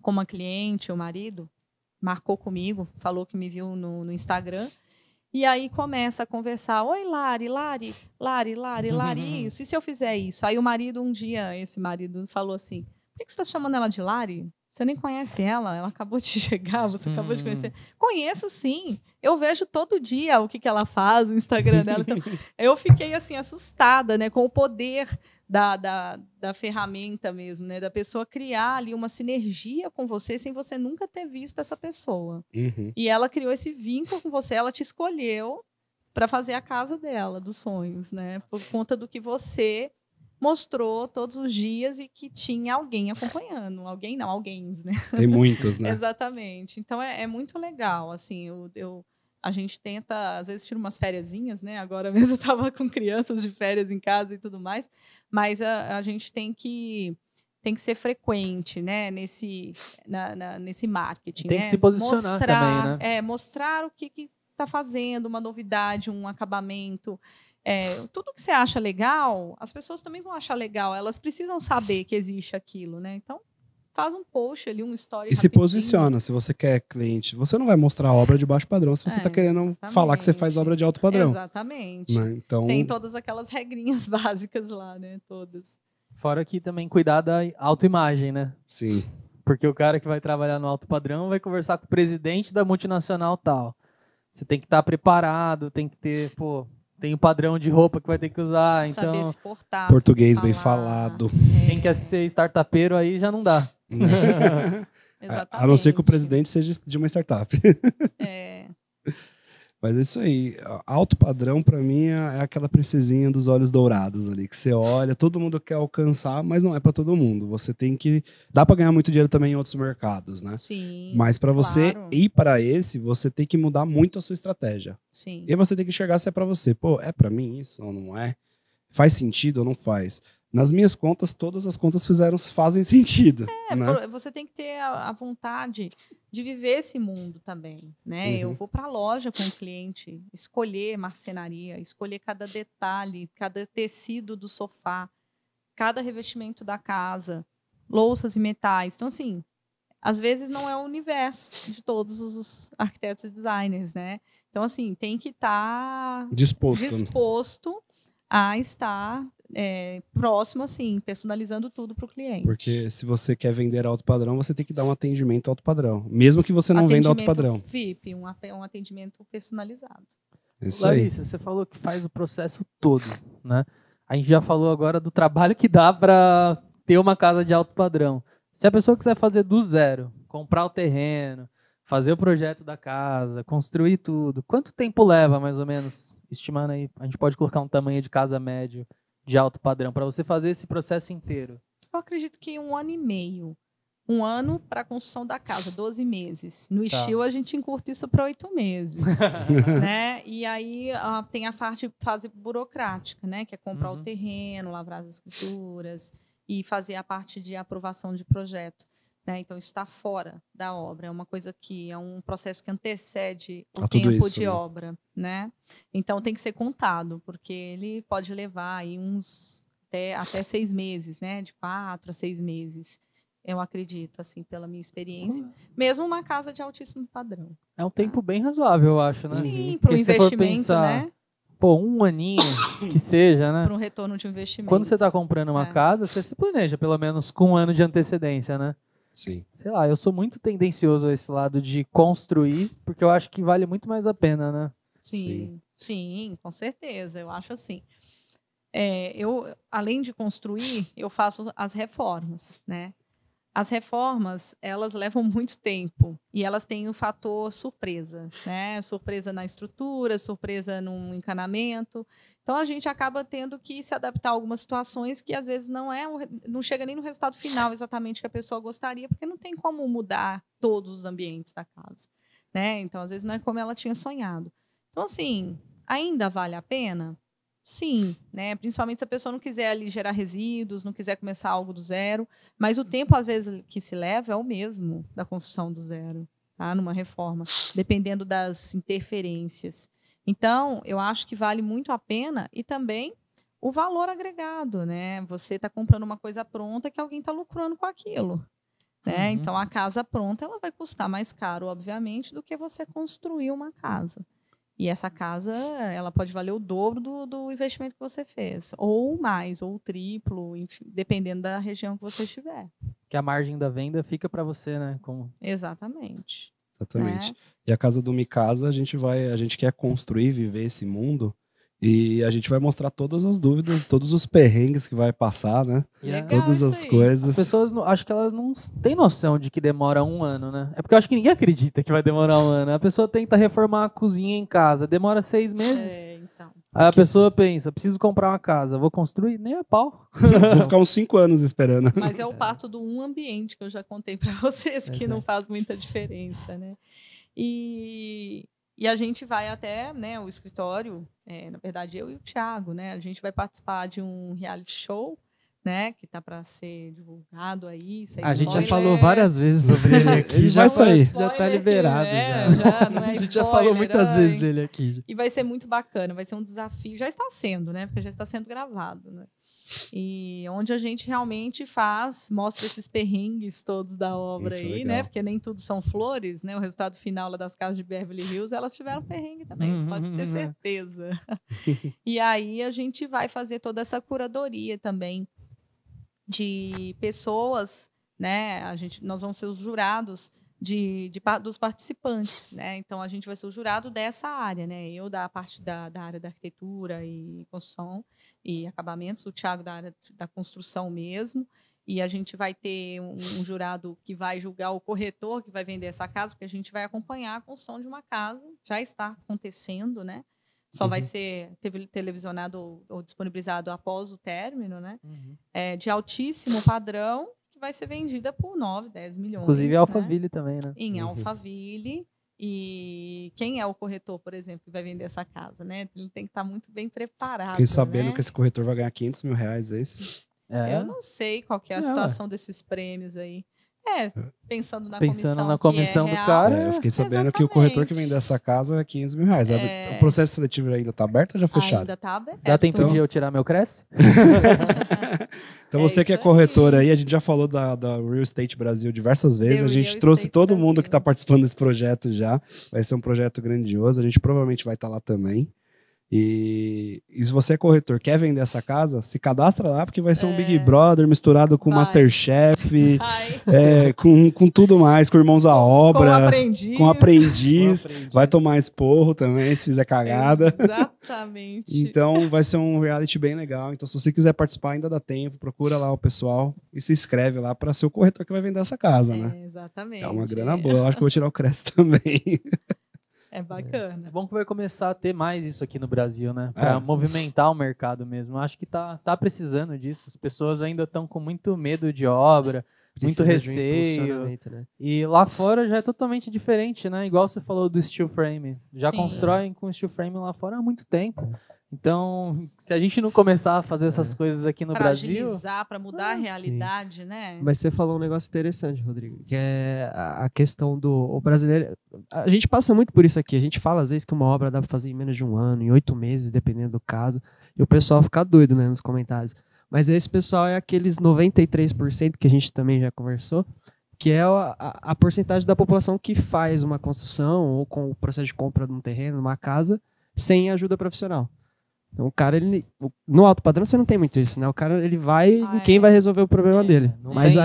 com uma cliente, o marido, marcou comigo, falou que me viu no Instagram, e aí começa a conversar. Oi, Lari, isso. E se eu fizer isso? Aí o marido, um dia, esse marido falou assim, por que você está chamando ela de Lari? Você nem conhece ela acabou de chegar, você acabou de conhecer. Conheço sim, eu vejo todo dia o que ela faz, o Instagram dela. Então, eu fiquei assim, assustada, né, com o poder da ferramenta mesmo, né, da pessoa criar ali uma sinergia com você sem você nunca ter visto essa pessoa. Uhum. E ela criou esse vínculo com você, ela te escolheu para fazer a casa dela, dos sonhos, né, por conta do que você mostrou todos os dias e que tinha alguém acompanhando. Alguém, né? Tem muitos, né? Exatamente. Então, é muito legal, assim, a gente tenta, às vezes tira umas fériasinhas, né? Agora mesmo eu estava com crianças de férias em casa e tudo mais, mas a gente tem que ser frequente, né? Nesse marketing. Tem que se posicionar também, né? Mostrar o que está fazendo, uma novidade, um acabamento. Tudo que você acha legal, as pessoas também vão achar legal. Elas precisam saber que existe aquilo, né? Então, faz um post ali, um story E se posiciona. Se você quer cliente, você não vai mostrar obra de baixo padrão se você está querendo falar que você faz obra de alto padrão. Exatamente. Né? Então... Tem todas aquelas regrinhas básicas lá, né? Todas. Fora que também cuidar da autoimagem, né? Sim. Porque o cara que vai trabalhar no alto padrão vai conversar com o presidente da multinacional tal. Você tem que estar preparado, tem que ter, tem o padrão de roupa que vai ter que usar. Saber então se portar, português saber bem falar. falado. Quem quer ser startupeiro aí já não dá. Exatamente. A não ser que o presidente seja de uma startup. Mas é isso aí. Alto padrão, pra mim, é aquela princesinha dos olhos dourados ali, que você olha, todo mundo quer alcançar, mas não é pra todo mundo. Você tem que. Dá pra ganhar muito dinheiro também em outros mercados, né? Sim, Mas pra você claro. ir para esse, você tem que mudar muito a sua estratégia. Sim. E aí você tem que enxergar se é pra você. Pô, é pra mim isso ou não é? Faz sentido ou não faz? Nas minhas contas, todas as contas fazem sentido. Né? Você tem que ter a vontade de viver esse mundo também, né? Eu vou para a loja com o cliente, escolher marcenaria, escolher cada detalhe, cada tecido do sofá, cada revestimento da casa, louças e metais. Então, assim, às vezes não é o universo de todos os arquitetos e designers, né? Então, assim, tem que estar disposto a estar próximo, assim, personalizando tudo para o cliente. Porque se você quer vender alto padrão, você tem que dar um atendimento alto padrão. Mesmo que você não venda alto padrão. VIP, um atendimento personalizado. Isso aí. Larissa, você falou que faz o processo todo, né? A gente já falou agora do trabalho que dá para ter uma casa de alto padrão. Se a pessoa quiser fazer do zero, comprar o terreno, fazer o projeto da casa, construir tudo, quanto tempo leva, mais ou menos? Estimando aí, a gente pode colocar um tamanho de casa médio de alto padrão para você fazer esse processo inteiro? Eu acredito que 1 ano e meio. 1 ano para a construção da casa, 12 meses. No estilo, a gente encurta isso para 8 meses. Né? E aí tem a fase burocrática, né? Que é comprar o terreno, lavrar as escrituras e fazer a parte de aprovação de projeto. Né? Então, isso está fora da obra. É uma coisa que é um processo que antecede o tempo de obra. Né? Então, tem que ser contado, porque ele pode levar aí até 6 meses, né? De 4 a 6 meses. Eu acredito, assim, pela minha experiência. Mesmo uma casa de altíssimo padrão. É um tempo bem razoável, eu acho, né? Sim, para o investimento, né? Pô, 1 aninho que seja, né? Para um retorno de investimento. Quando você está comprando uma casa, você se planeja pelo menos com 1 ano de antecedência, né? Sim. Sei lá, eu sou muito tendencioso a esse lado de construir, porque eu acho que vale muito mais a pena, né? Sim, com certeza. Eu acho assim. Eu, além de construir, eu faço as reformas, né? As reformas, elas levam muito tempo e elas têm o fator surpresa, né? Surpresa na estrutura, surpresa no encanamento. Então, a gente acaba tendo que se adaptar a algumas situações que, às vezes, não chega nem no resultado final exatamente que a pessoa gostaria, porque não tem como mudar todos os ambientes da casa, né? Então, às vezes, não é como ela tinha sonhado. Então, assim, ainda vale a pena? Sim, né? Principalmente se a pessoa não quiser ali gerar resíduos, não quiser começar algo do zero, mas o tempo, às vezes, que se leva é o mesmo da construção do zero, tá? Numa reforma, dependendo das interferências. Então, eu acho que vale muito a pena e também o valor agregado, né? Você está comprando uma coisa pronta que alguém está lucrando com aquilo. Né? Então, a casa pronta ela vai custar mais caro, obviamente, do que você construir uma casa. E essa casa, ela pode valer o dobro do investimento que você fez. Ou mais, ou o triplo, enfim, dependendo da região que você estiver. Que a margem da venda fica para você, né? Exatamente. Exatamente. E a Casa do Micasa, a gente quer construir, viver esse mundo. E a gente vai mostrar todas as dúvidas, todos os perrengues que vai passar, né? Legal, todas as coisas. As pessoas, acho que elas não têm noção de que demora 1 ano, né? É porque eu acho que ninguém acredita que vai demorar 1 ano. A pessoa tenta reformar a cozinha em casa, demora 6 meses. Então. Aí a pessoa pensa, preciso comprar uma casa, vou construir? Nem a pau. Vou ficar uns 5 anos esperando. Mas é o parto do ambiente que eu já contei para vocês, que não faz muita diferença, né? E a gente vai até, né, o escritório, na verdade eu e o Thiago, né, a gente vai participar de um reality show, né, que tá para ser divulgado aí. A gente já falou várias vezes sobre ele aqui. Ele já vai sair. Já tá liberado. Não é a gente já falou muitas vezes dele aqui. E vai ser muito bacana, vai ser um desafio. Já está sendo, né, porque já está sendo gravado, né? E onde a gente realmente mostra esses perrengues todos da obra aí, legal. Né? Porque nem tudo são flores, né? O resultado final lá das casas de Beverly Hills, elas tiveram perrengue também, você pode ter certeza. E aí a gente vai fazer toda essa curadoria também de pessoas, né? Nós vamos ser os jurados dos participantes, né? Então a gente vai ser o jurado dessa área, né? Eu da parte da área da arquitetura e construção e acabamentos, o Thiago da área da construção mesmo, E a gente vai ter um jurado que vai julgar o corretor que vai vender essa casa, porque a gente vai acompanhar a construção de uma casa. Já está acontecendo, né? Só vai ser televisionado ou disponibilizado após o término, né? De altíssimo padrão, que vai ser vendida por 9, 10 milhões. Inclusive né? Alphaville também, né? Em Alphaville. E quem é o corretor, por exemplo, que vai vender essa casa, né? Ele tem que estar muito bem preparado. Fiquei sabendo né? que esse corretor vai ganhar 500 mil reais, é isso? Eu não sei qual que é a situação desses prêmios aí. Pensando na comissão que é do real. cara. Eu fiquei sabendo que o corretor que vender essa casa é 500 mil reais. O processo seletivo ainda tá aberto ou já fechado? Ainda tá aberto. Dá tempo de eu tirar meu Cresce? Então você que é corretor aí, a gente já falou da Real Estate Brasil diversas vezes. A gente trouxe todo mundo que está participando desse projeto já. Vai ser um projeto grandioso. A gente provavelmente vai estar lá também. E se você é corretor, quer vender essa casa, se cadastra lá, porque vai ser um Big Brother misturado com Masterchef, com tudo mais, com Irmãos à Obra, com aprendiz. Vai tomar esporro também, se fizer cagada. Exatamente. Então vai ser um reality bem legal. Então se você quiser participar, ainda dá tempo, procura lá o pessoal e se inscreve lá para ser o corretor que vai vender essa casa, né? Exatamente. É uma grana boa, eu acho que eu vou tirar o Cresce também. É bacana. É bom que vai começar a ter mais isso aqui no Brasil, né? Pra movimentar o mercado mesmo. Acho que tá precisando disso. As pessoas ainda estão com muito medo de obra, muito receio. Né? E lá fora já é totalmente diferente, né? Igual você falou do steel frame. Já constroem com steel frame lá fora há muito tempo. Então, se a gente não começar a fazer essas coisas aqui no Brasil... Agilizar, para mudar a realidade, né? Mas você falou um negócio interessante, Rodrigo, que é a questão do o brasileiro... A gente passa muito por isso aqui. A gente fala, às vezes, que uma obra dá para fazer em menos de um ano, em 8 meses, dependendo do caso. E o pessoal fica doido, né, nos comentários. Mas esse pessoal é aqueles 93% que a gente também já conversou, que é a porcentagem da população que faz uma construção ou com o processo de compra de um terreno, uma casa, sem ajuda profissional. Então o cara, no alto padrão você não tem muito isso, né? O cara, ele vai em quem vai resolver o problema dele. Mas não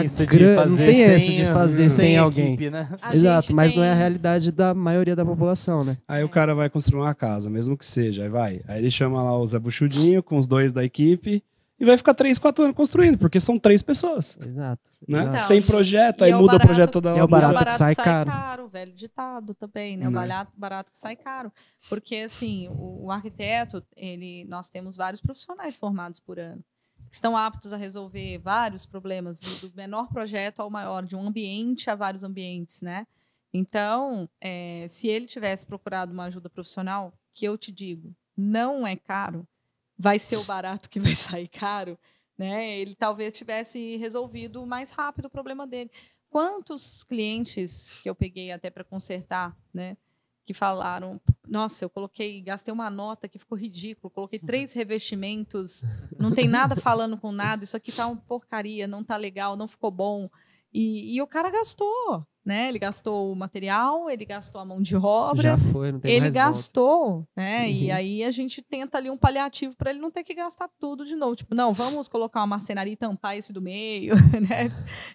tem essa de fazer sem alguém. Equipe, né? Exato, mas não é a realidade da maioria da população, né? Aí o cara vai construir uma casa, mesmo que seja, aí ele chama lá o Zé Buchudinho com os 2 da equipe e vai ficar 3, 4 anos construindo, porque são 3 pessoas. Exato. Né? Exato. Sem projeto, aí muda o projeto toda hora. É o barato que sai caro. O velho ditado também, né? O barato que sai caro. Porque, assim, o arquiteto, nós temos vários profissionais formados por ano, que estão aptos a resolver vários problemas, do menor projeto ao maior, de um ambiente a vários ambientes, né? Então, se ele tivesse procurado uma ajuda profissional, que eu te digo, não é caro, vai ser o barato que vai sair caro, né? Ele talvez tivesse resolvido mais rápido o problema dele. Quantos clientes que eu peguei até para consertar, né, que falaram, nossa, gastei uma nota que ficou ridículo, coloquei 3 revestimentos, não tem nada falando com nada, isso aqui tá uma porcaria, não tá legal, não ficou bom. E o cara gastou, né? Ele gastou o material, ele gastou a mão de obra. Já foi, não tem ele mais gastou, volta. né? E aí a gente tenta ali um paliativo para ele não ter que gastar tudo de novo. Tipo, não, vamos colocar uma marcenaria e tampar esse do meio, né?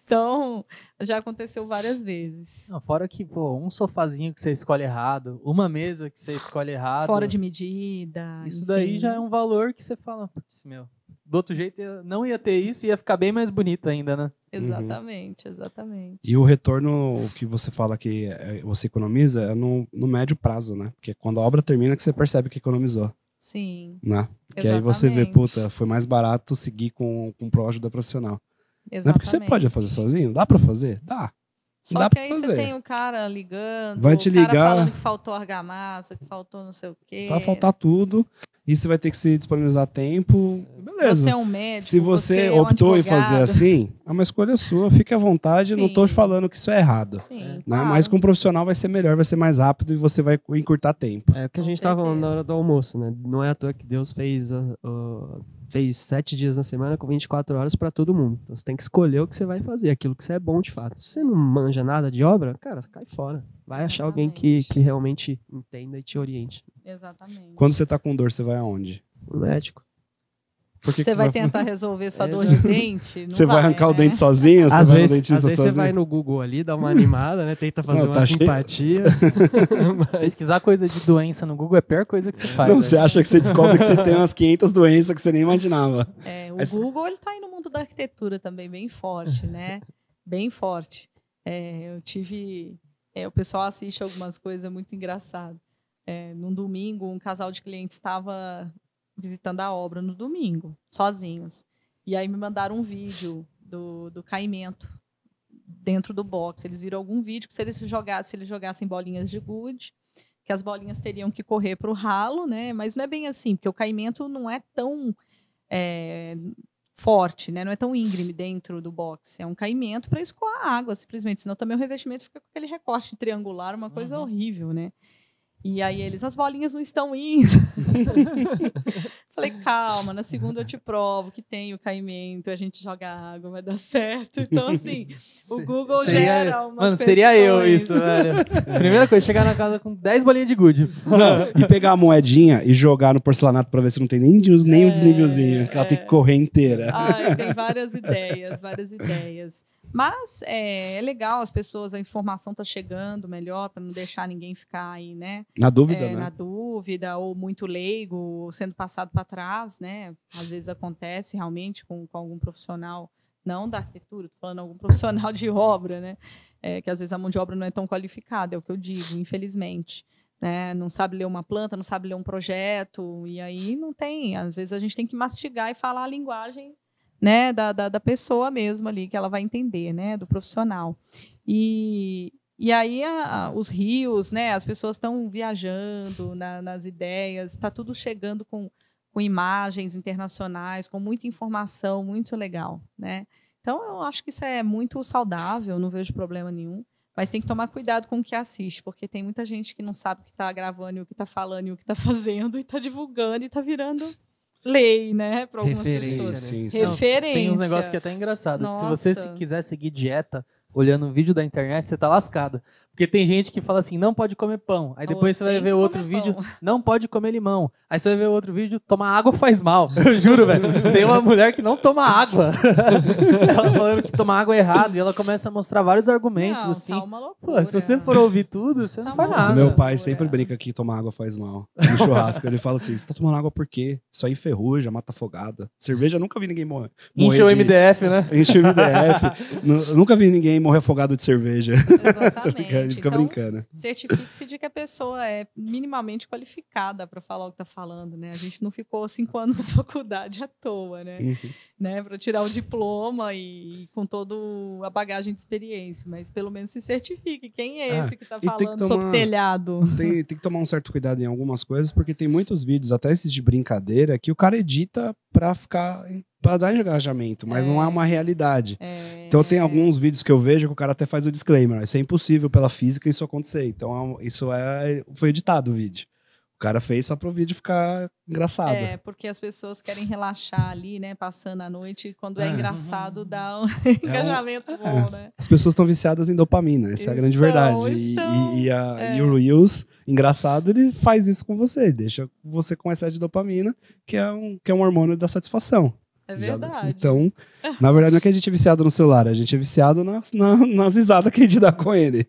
Então, já aconteceu várias vezes. Não, fora que, um sofazinho que você escolhe errado, uma mesa que você escolhe errado. Fora de medida. Isso enfim. daí já é um valor que você fala, putz, meu, do outro jeito não ia ter isso, ia ficar bem mais bonito ainda, né? Exatamente, exatamente. E o retorno, o que você fala que você economiza, é no médio prazo, né? Porque quando a obra termina que você percebe que economizou. Sim. Né? Que aí você vê, puta, foi mais barato seguir com ajuda profissional. Exatamente. Não é porque você pode fazer sozinho? Dá pra fazer? Dá. Só dá que pra aí fazer. você tem o cara ligando, vai te o cara ligar, falando que faltou argamassa, que faltou não sei o quê. Vai faltar tudo. E você vai ter que se disponibilizar tempo. Beleza. Você é um médico. Se você optou em fazer assim, é uma escolha sua, fique à vontade. Sim. Não estou falando que isso é errado. Sim, né? claro. Mas com um profissional vai ser melhor, vai ser mais rápido e você vai encurtar tempo. É o que a gente estava falando na hora do almoço, né? Não é à toa que Deus fez 7 dias na semana com 24 horas para todo mundo. Então você tem que escolher o que você vai fazer, aquilo que você é bom de fato. Se você não manja nada de obra, cara, você cai fora. Vai achar alguém que realmente entenda e te oriente. Exatamente. Quando você tá com dor, você vai aonde? O médico. Por que Você que vai tentar resolver sua dor de dente? Não Você vai arrancar o né? dente sozinho? Às Você vai no vezes, dentista você sozinho? vai no Google ali, dá uma animada, né? Tenta fazer Não, uma tá cheio. simpatia. Mas Pesquisar coisa de doença no Google é a pior coisa que você faz. Não, velho. você acha que você descobre que você tem umas 500 doenças que você nem imaginava. O Mas- Google ele tá aí no mundo da arquitetura também bem forte, né? Bem forte. Eu tive, o pessoal assiste algumas coisas muito engraçadas. Num domingo, um casal de clientes estava visitando a obra no domingo, sozinhos. E aí me mandaram um vídeo do caimento dentro do box. Eles viram algum vídeo que se eles jogassem bolinhas de gude, que as bolinhas teriam que correr para o ralo, né? Mas não é bem assim, porque o caimento não é tão forte, né? Não é tão íngreme dentro do box. É um caimento para escoar a água, simplesmente. Senão também o revestimento fica com aquele recorte triangular, uma coisa horrível, né? E aí as bolinhas não estão indo. Falei, calma, na segunda eu te provo que tem o caimento, a gente joga água, vai dar certo. Então, assim, o Google gera umas Mano, seria eu questões. isso, velho. Primeira coisa, chegar na casa com 10 bolinhas de gude. E pegar a moedinha e jogar no porcelanato pra ver se não tem nem um desnívelzinho, que ela tem que correr inteira. Ai, tem várias ideias, várias ideias. Mas é legal, as pessoas, a informação está chegando melhor para não deixar ninguém ficar aí, né? Na dúvida, né? Na dúvida, ou muito leigo, sendo passado para trás, né? Às vezes acontece realmente com algum profissional, não da arquitetura, estou falando algum profissional de obra, né? Que às vezes a mão de obra não é tão qualificada, é o que eu digo, infelizmente. Né? Não sabe ler uma planta, não sabe ler um projeto, e aí não tem. Às vezes a gente tem que mastigar e falar a linguagem, né, da pessoa mesmo ali, que ela vai entender, né, do profissional. E aí os rios, né, as pessoas estão viajando nas ideias, está tudo chegando com imagens internacionais, com muita informação, muito legal, né? Então, eu acho que isso é muito saudável, não vejo problema nenhum, mas tem que tomar cuidado com o que assiste, porque tem muita gente que não sabe o que está gravando, e o que está falando, e o que está fazendo, e está divulgando, e está virando lei, né, para algumas Referência, pessoas. né? Sim. Referência. Tem uns negócios que é até engraçado. Que se você Nossa. quiser seguir dieta, olhando um vídeo da internet, você tá lascado. Porque tem gente que fala assim, não pode comer pão. Aí depois você vai tem ver que outro comer vídeo, pão. não pode comer limão. Aí você vai ver outro vídeo, tomar água faz mal. Eu juro, velho. Tem uma mulher que não toma água. Ela falando que toma água errado. E ela começa a mostrar vários argumentos, Não, assim. tá uma Pô, loucura. se você for ouvir tudo, você Tá não faz uma nada. O meu loucura. pai sempre brinca que tomar água faz mal. No churrasco, ele fala assim: você tá tomando água por quê? Isso aí enferruja, mata afogada. Cerveja, eu nunca vi ninguém morrer. Enche o MDF, né? Enche o MDF. Nunca vi ninguém morrer afogado de cerveja. Exatamente. Ele fica Então, brincando. certifique-se de que a pessoa é minimamente qualificada para falar o que está falando, né? A gente não ficou 5 anos na faculdade à toa, né? Né? Para tirar o diploma e com toda a bagagem de experiência, mas pelo menos se certifique. Quem é esse que está e tem que falando sobre tomar- telhado? Tem que tomar um certo cuidado em algumas coisas, porque tem muitos vídeos, até esses de brincadeira, que o cara edita pra dar engajamento, mas não é uma realidade. Então tem alguns vídeos que eu vejo que o cara até faz o disclaimer: isso é impossível pela física isso acontecer. Então foi editado o vídeo. O cara fez só pro vídeo ficar engraçado. Porque as pessoas querem relaxar ali, né? Passando a noite, e quando é É. engraçado, dá um engajamento bom, né? As pessoas estão viciadas em dopamina, essa é a grande verdade. E o Reels, engraçado, ele faz isso com você, ele deixa você com excesso de dopamina, que é um hormônio da satisfação. É verdade. Então, na verdade, não é que a gente é viciado no celular, a gente é viciado nas risadas que a gente dá com ele.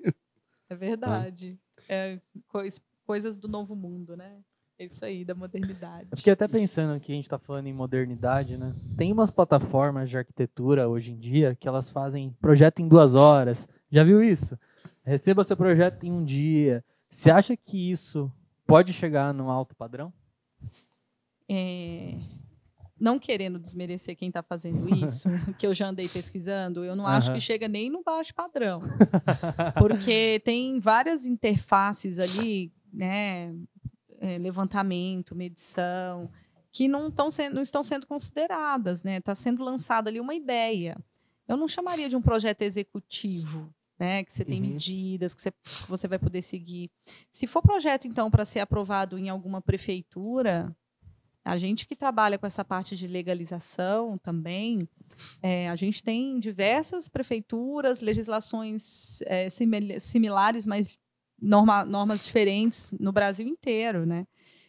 É verdade. Coisas do novo mundo, né? É isso aí, da modernidade. Eu fiquei até pensando que a gente tá falando em modernidade, né? Tem umas plataformas de arquitetura hoje em dia que elas fazem projeto em 2 horas. Já viu isso? Receba seu projeto em 1 dia. Você acha que isso pode chegar no alto padrão? Não querendo desmerecer quem está fazendo isso, que eu já andei pesquisando, eu não acho que chega nem no baixo padrão. Porque tem várias interfaces ali, né? Levantamento, medição, que não estão sendo consideradas, né? Está sendo lançada ali uma ideia. Eu não chamaria de um projeto executivo, né? Que você tem medidas, que você vai poder seguir. Se for projeto, então, para ser aprovado em alguma prefeitura, a gente que trabalha com essa parte de legalização também, a gente tem diversas prefeituras, legislações similares, mas normas diferentes no Brasil inteiro, né?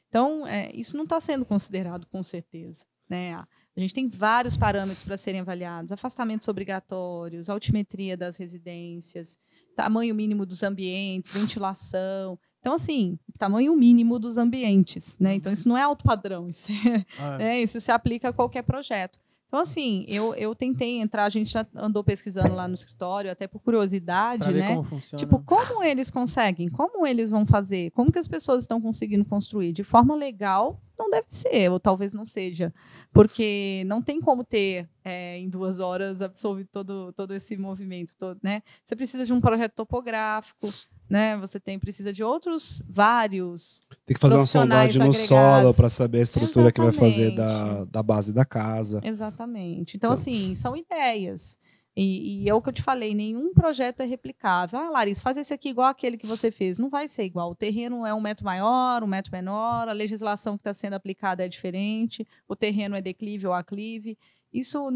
Então, isso não está sendo considerado com certeza, né? A gente tem vários parâmetros para serem avaliados: afastamentos obrigatórios, altimetria das residências, tamanho mínimo dos ambientes, ventilação. Então, assim, tamanho mínimo dos ambientes, né? Então, isso não é alto padrão, isso se aplica a qualquer projeto. Então, assim, eu tentei entrar, a gente já andou pesquisando lá no escritório, até por curiosidade, pra ver né? como funciona. Tipo, como eles conseguem? Como eles vão fazer? Como que as pessoas estão conseguindo construir? De forma legal, não deve ser, ou talvez não seja. Porque não tem como ter, em 2 horas, absorver todo esse movimento, né? Você precisa de um projeto topográfico, né? Você precisa de outros vários. Tem que fazer uma profissionais sondagem no agregados. solo para saber a estrutura que vai fazer Exatamente. da base da casa. Exatamente. Então, assim, são ideias. E é o que eu te falei, nenhum projeto é replicável. Ah, Larissa, faz esse aqui igual aquele que você fez. Não vai ser igual. O terreno é 1 metro maior, 1 metro menor, a legislação que está sendo aplicada é diferente, o terreno é declive ou aclive. Isso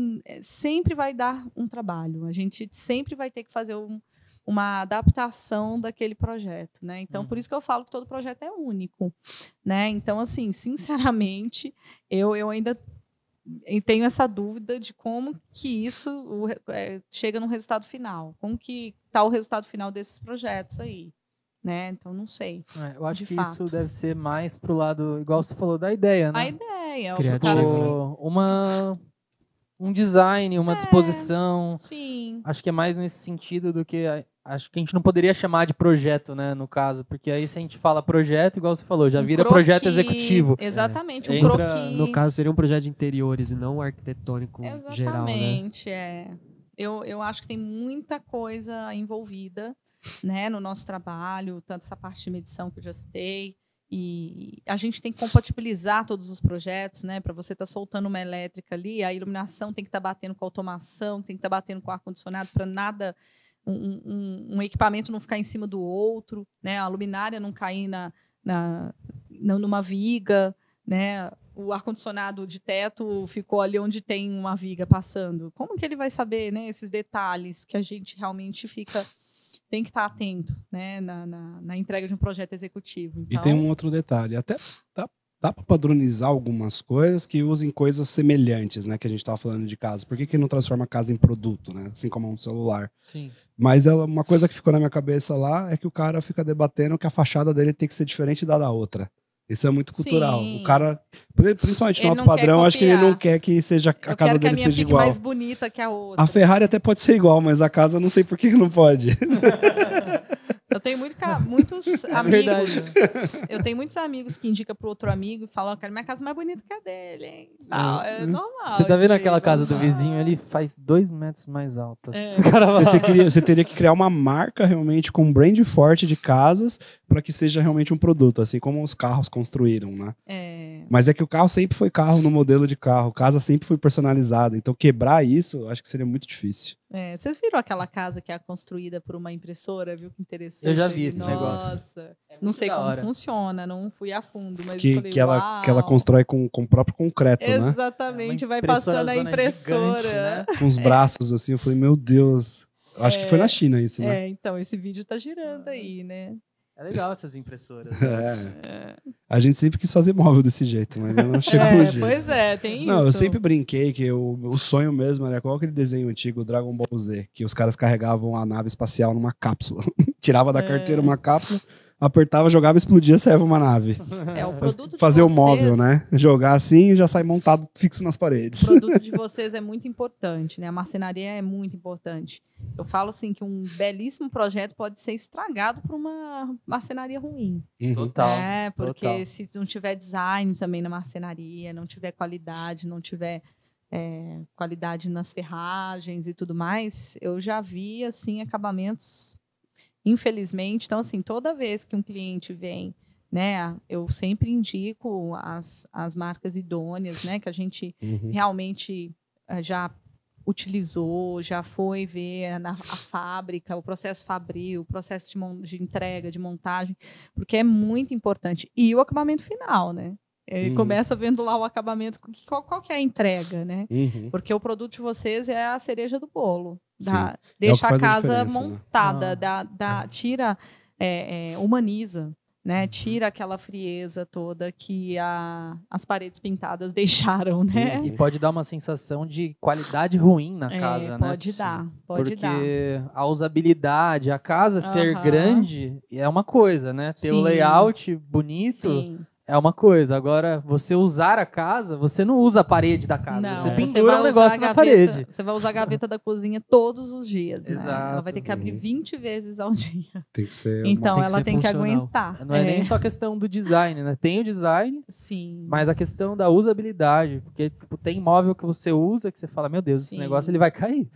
sempre vai dar um trabalho. A gente sempre vai ter que fazer uma adaptação daquele projeto, né? Então, por isso que eu falo que todo projeto é único, né? Então, assim, sinceramente, eu ainda tenho essa dúvida de como que isso chega no resultado final. Como que está o resultado final desses projetos aí, né? Então, não sei. Eu acho de que fato. isso deve ser mais pro lado, igual você falou, da ideia, né? A ideia. Criativo. Um design, uma disposição. Sim. Acho que é mais nesse sentido do que... Acho que a gente não poderia chamar de projeto, né, no caso. Porque aí se a gente fala projeto, igual você falou, já vira projeto executivo. Exatamente, um Entra- croquis. No caso, seria um projeto de interiores e não arquitetônico geral, né? Exatamente, Eu acho que tem muita coisa envolvida, né, no nosso trabalho, tanto essa parte de medição que eu já citei, e a gente tem que compatibilizar todos os projetos, né, para você estar soltando uma elétrica ali, a iluminação tem que estar batendo com a automação, tem que estar batendo com o ar-condicionado, para nada, um equipamento não ficar em cima do outro, né, a luminária não cair numa viga, né, o ar-condicionado de teto ficou ali onde tem uma viga passando. Como que ele vai saber, né, esses detalhes que a gente realmente tem que estar atento, né, na entrega de um projeto executivo. Então, E tem um outro detalhe, até dá para padronizar algumas coisas que usem coisas semelhantes, né, que a gente estava falando de casa. Por que não transforma a casa em produto, né, assim como um celular? Sim. Mas uma coisa que ficou na minha cabeça lá é que o cara fica debatendo que a fachada dele tem que ser diferente da outra. Isso é muito cultural. Sim. O cara, principalmente no Ele alto não quer padrão, acho que ele copiar. não quer que seja a eu casa quero que a dele minha seja fique igual. mais bonita que a outra. A Ferrari até pode ser igual, mas a casa eu não sei por que não pode. Eu tenho muitos verdade, amigos. Eu tenho muitos amigos que indicam para outro amigo e falam: eu quero minha casa mais bonita que a dele, hein? Não, é normal. Você tá vendo isso aí, aquela casa do normal. vizinho? Ele faz 2 metros mais alta. É. O cara vai- Você teria que criar uma marca realmente com um brand forte de casas para que seja realmente um produto, assim como os carros construíram, né? Mas é que o carro sempre foi carro no modelo de carro, casa sempre foi personalizada, então quebrar isso, eu acho que seria muito difícil. Vocês viram aquela casa que é construída por uma impressora, viu que interessante? Eu já vi esse Nossa, negócio. não sei da como hora. funciona, não fui a fundo, mas eu Que falei, uau. ela constrói com o próprio concreto, né? Exatamente, É uma vai passando a impressorazona impressora. gigante, né? Com os braços assim, eu falei, meu Deus. Eu acho que foi na China isso, né? Então, esse vídeo tá girando aí, né? É legal essas impressoras. A gente sempre quis fazer móvel desse jeito, mas não chegou o jeito. Pois tem Não, isso. eu sempre brinquei que o sonho mesmo era qual aquele desenho antigo, Dragon Ball Z, que os caras carregavam a nave espacial numa cápsula. Tirava da carteira uma cápsula, apertava, jogava, explodia, saia uma nave. O produto de Fazer o vocês, móvel, né? Jogar assim e já sai montado fixo nas paredes. O produto de vocês é muito importante, né? A marcenaria é muito importante. Eu falo assim que um belíssimo projeto pode ser estragado por uma marcenaria ruim. Total. Porque total. se não tiver design também na marcenaria, não tiver qualidade, não tiver qualidade nas ferragens e tudo mais, eu já vi assim acabamentos, infelizmente. Então, assim, toda vez que um cliente vem, né, eu sempre indico as marcas idôneas, né, que a gente realmente já utilizou, já foi ver a fábrica, o processo fabril, o processo de entrega, de montagem, porque é muito importante. E o acabamento final, né? Ele começa vendo lá o acabamento, qual que é a entrega, né? Porque o produto de vocês é a cereja do bolo. Deixa É o que a faz a casa diferença, montada, né? tira, humaniza. né? Tira aquela frieza toda que as paredes pintadas deixaram, né? E pode dar uma sensação de qualidade ruim na casa, né? Pode dar. Porque a usabilidade, a casa ser Aham. grande é uma coisa, né? Ter o Sim. layout bonito Sim. é uma coisa. Agora, você usar a casa, você não usa a parede da casa. Não, Você É. pendura vai um usar negócio a na gaveta- parede. Você vai usar a gaveta da cozinha todos os dias, né? Ela Exato. vai ter que abrir 20 vezes ao dia. Tem que ser Então, tem que ela ser tem que funcional. aguentar. Não é nem só questão do design, né? Tem o design, Sim. mas a questão da usabilidade. Porque tipo, tem móvel que você usa que você fala, meu Deus, esse Sim. negócio ele vai cair.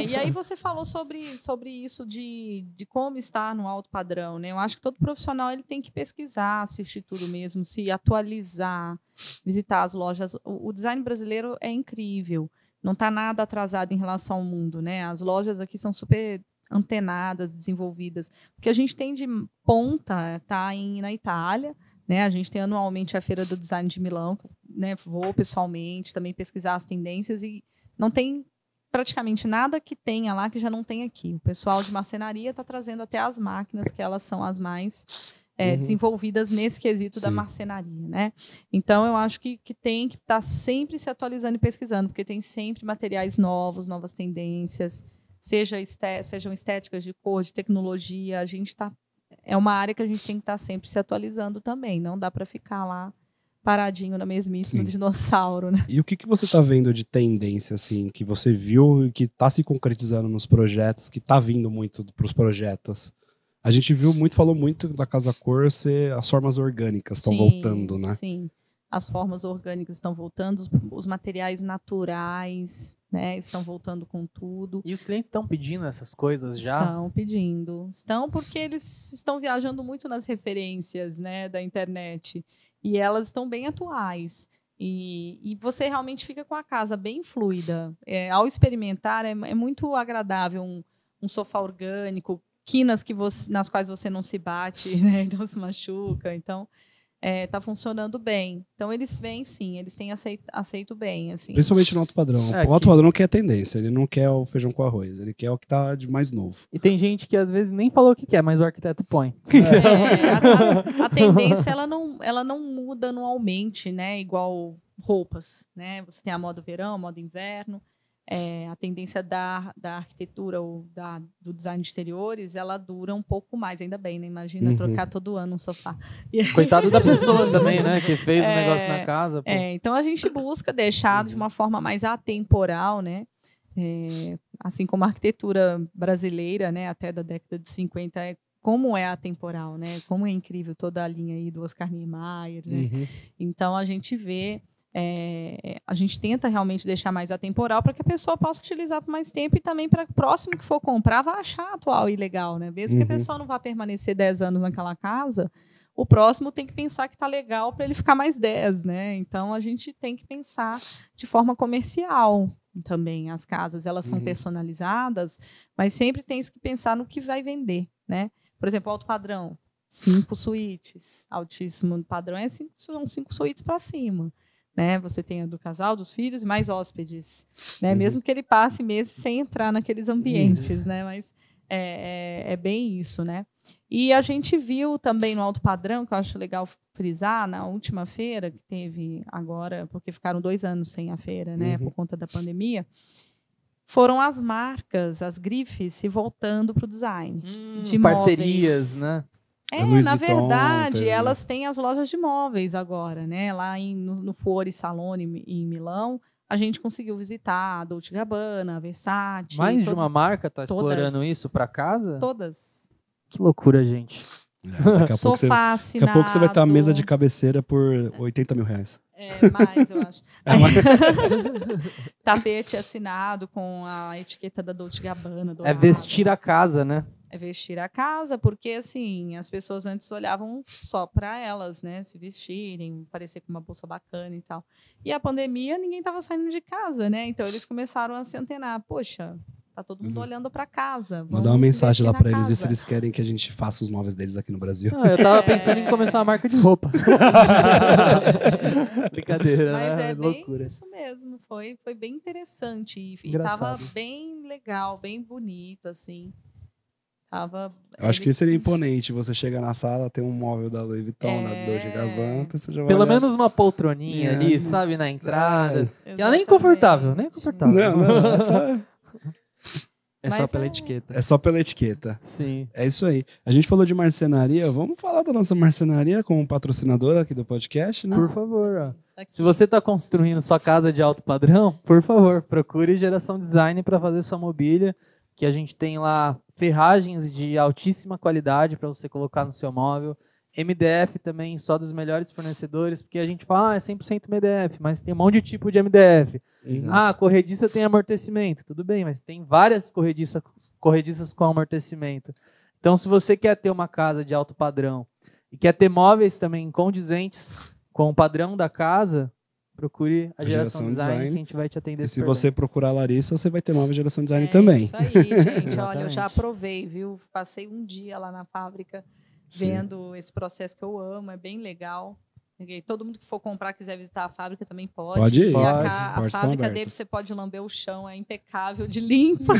E aí você falou sobre isso de como estar no alto padrão, né? Eu acho que todo profissional ele tem que pesquisar, assistir tudo mesmo, se atualizar, visitar as lojas. O design brasileiro é incrível, não está nada atrasado em relação ao mundo, né? As lojas aqui são super antenadas, desenvolvidas. O que a gente tem de ponta está na Itália, né? A gente tem anualmente a Feira do Design de Milão, né? Vou pessoalmente também pesquisar as tendências e não tem praticamente nada que tenha lá que já não tem aqui. O pessoal de marcenaria está trazendo até as máquinas, que elas são as mais desenvolvidas nesse quesito da Sim. marcenaria, né? Então, eu acho que tem que estar sempre se atualizando e pesquisando, porque tem sempre materiais novos, novas tendências, sejam estéticas de cor, de tecnologia. É uma área que a gente tem que estar sempre se atualizando também. Não dá para ficar lá paradinho na mesmice no Sim. dinossauro, né? E o que você tá vendo de tendência, assim, que você viu e que tá se concretizando nos projetos, que tá vindo muito pros projetos? A gente falou muito da Casa Cor ser as formas orgânicas estão voltando, né? Sim, as formas orgânicas estão voltando, os materiais naturais, né, estão voltando com tudo. E os clientes estão pedindo essas coisas já? Estão pedindo. Estão porque eles estão viajando muito nas referências, né, da internet. E elas estão bem atuais. E você realmente fica com a casa bem fluida. Ao experimentar, é muito agradável um sofá orgânico, quinas nas quais você não se bate, né, não se machuca. Então, tá funcionando bem. Então, eles vêm, sim, eles têm aceito bem. Assim. Principalmente no alto padrão. O alto padrão quer tendência, ele não quer o feijão com arroz, ele quer o que tá de mais novo. E tem gente que às vezes nem falou o que quer, mas o arquiteto põe. A tendência ela não muda anualmente, né? Igual roupas, né? Você tem a moda verão, a moda inverno. A tendência da arquitetura ou do design de exteriores, ela dura um pouco mais, ainda bem, né? Imagina trocar todo ano um sofá. Coitado da pessoa também, né? Que fez o negócio na casa. Pô. Então a gente busca deixar de uma forma mais atemporal, né? Assim como a arquitetura brasileira, né? Até da década de 50, como é atemporal, né? Como é incrível toda a linha aí do Oscar Niemeyer, né? Então a gente vê. A gente tenta realmente deixar mais atemporal para que a pessoa possa utilizar por mais tempo e também para o próximo que for comprar vai achar atual e legal, né? Mesmo que a pessoa não vá permanecer 10 anos naquela casa, o próximo tem que pensar que está legal para ele ficar mais 10, né? Então a gente tem que pensar de forma comercial também. As casas, elas são personalizadas, mas sempre tem que pensar no que vai vender, né? Por exemplo, alto padrão, 5 suítes. Altíssimo padrão são 5 suítes para cima. Né? Você tem a do casal, dos filhos e mais hóspedes, né? Mesmo que ele passe meses sem entrar naqueles ambientes, né? Mas é bem isso, né? E a gente viu também no alto padrão, que eu acho legal frisar, na última feira que teve agora, porque ficaram 2 anos sem a feira, né? Por conta da pandemia, foram as marcas, as grifes se voltando para o design de parcerias, móveis. né? Na verdade, elas têm as lojas de móveis agora, né? Lá no Fuori Salone, em Milão, a gente conseguiu visitar a Dolce & Gabbana, a Versace. Mais de uma marca está explorando isso para casa? Todas. Que loucura, gente. Daqui a Sofá assinado. Daqui a pouco você vai ter uma mesa de cabeceira por R$80 mil. Mais, eu acho. Tapete assinado com a etiqueta da Dolce & Gabbana. É vestir a casa, né? É vestir a casa, porque assim, as pessoas antes olhavam só para elas, né, se vestirem, parecer com uma bolsa bacana e tal. E a pandemia, ninguém estava saindo de casa, né? Então eles começaram a se antenar. Poxa, tá todo mundo olhando para casa. Mandar uma mensagem lá para eles, ver se eles querem que a gente faça os móveis deles aqui no Brasil. Eu tava pensando em começar uma marca de roupa. Brincadeira, mas né? é bem loucura. isso mesmo. Foi bem interessante e Engraçado. tava bem legal, bem bonito, assim. Eu acho que seria imponente. Você chega na sala, tem um móvel da Louis Vuitton, da Dolce Gabbana, você já vai Pelo olhar. menos uma poltroninha ali, sabe, na entrada. É. Que ela nem confortável, nem confortável. Não, é só, É só Mas pela é- etiqueta. é só pela etiqueta. Sim. É isso aí. A gente falou de marcenaria, vamos falar da nossa marcenaria como patrocinadora aqui do podcast, né? Por favor, ó. Aqui. Se você está construindo sua casa de alto padrão, por favor, procure Geração Design para fazer sua mobília, que a gente tem lá ferragens de altíssima qualidade para você colocar no seu móvel. MDF também, só dos melhores fornecedores, porque a gente fala, é 100% MDF, mas tem um monte de tipo de MDF. Exato. Ah, corrediça tem amortecimento, tudo bem, mas tem várias corrediças com amortecimento. Então, se você quer ter uma casa de alto padrão e quer ter móveis também condizentes com o padrão da casa, procure a Geração Design, que a gente vai te atender E se super você procurar a Larissa, você vai ter nova geração design É também. isso aí, gente. Olha, eu Exatamente. já aprovei, viu? Passei um dia lá na fábrica Sim. vendo esse processo que eu amo, é bem legal. E todo mundo que for comprar, quiser visitar a fábrica, também pode. Pode ir. E Pode, a as portas estão fábrica abertas. dele, você pode lamber o chão, é impecável de limpa.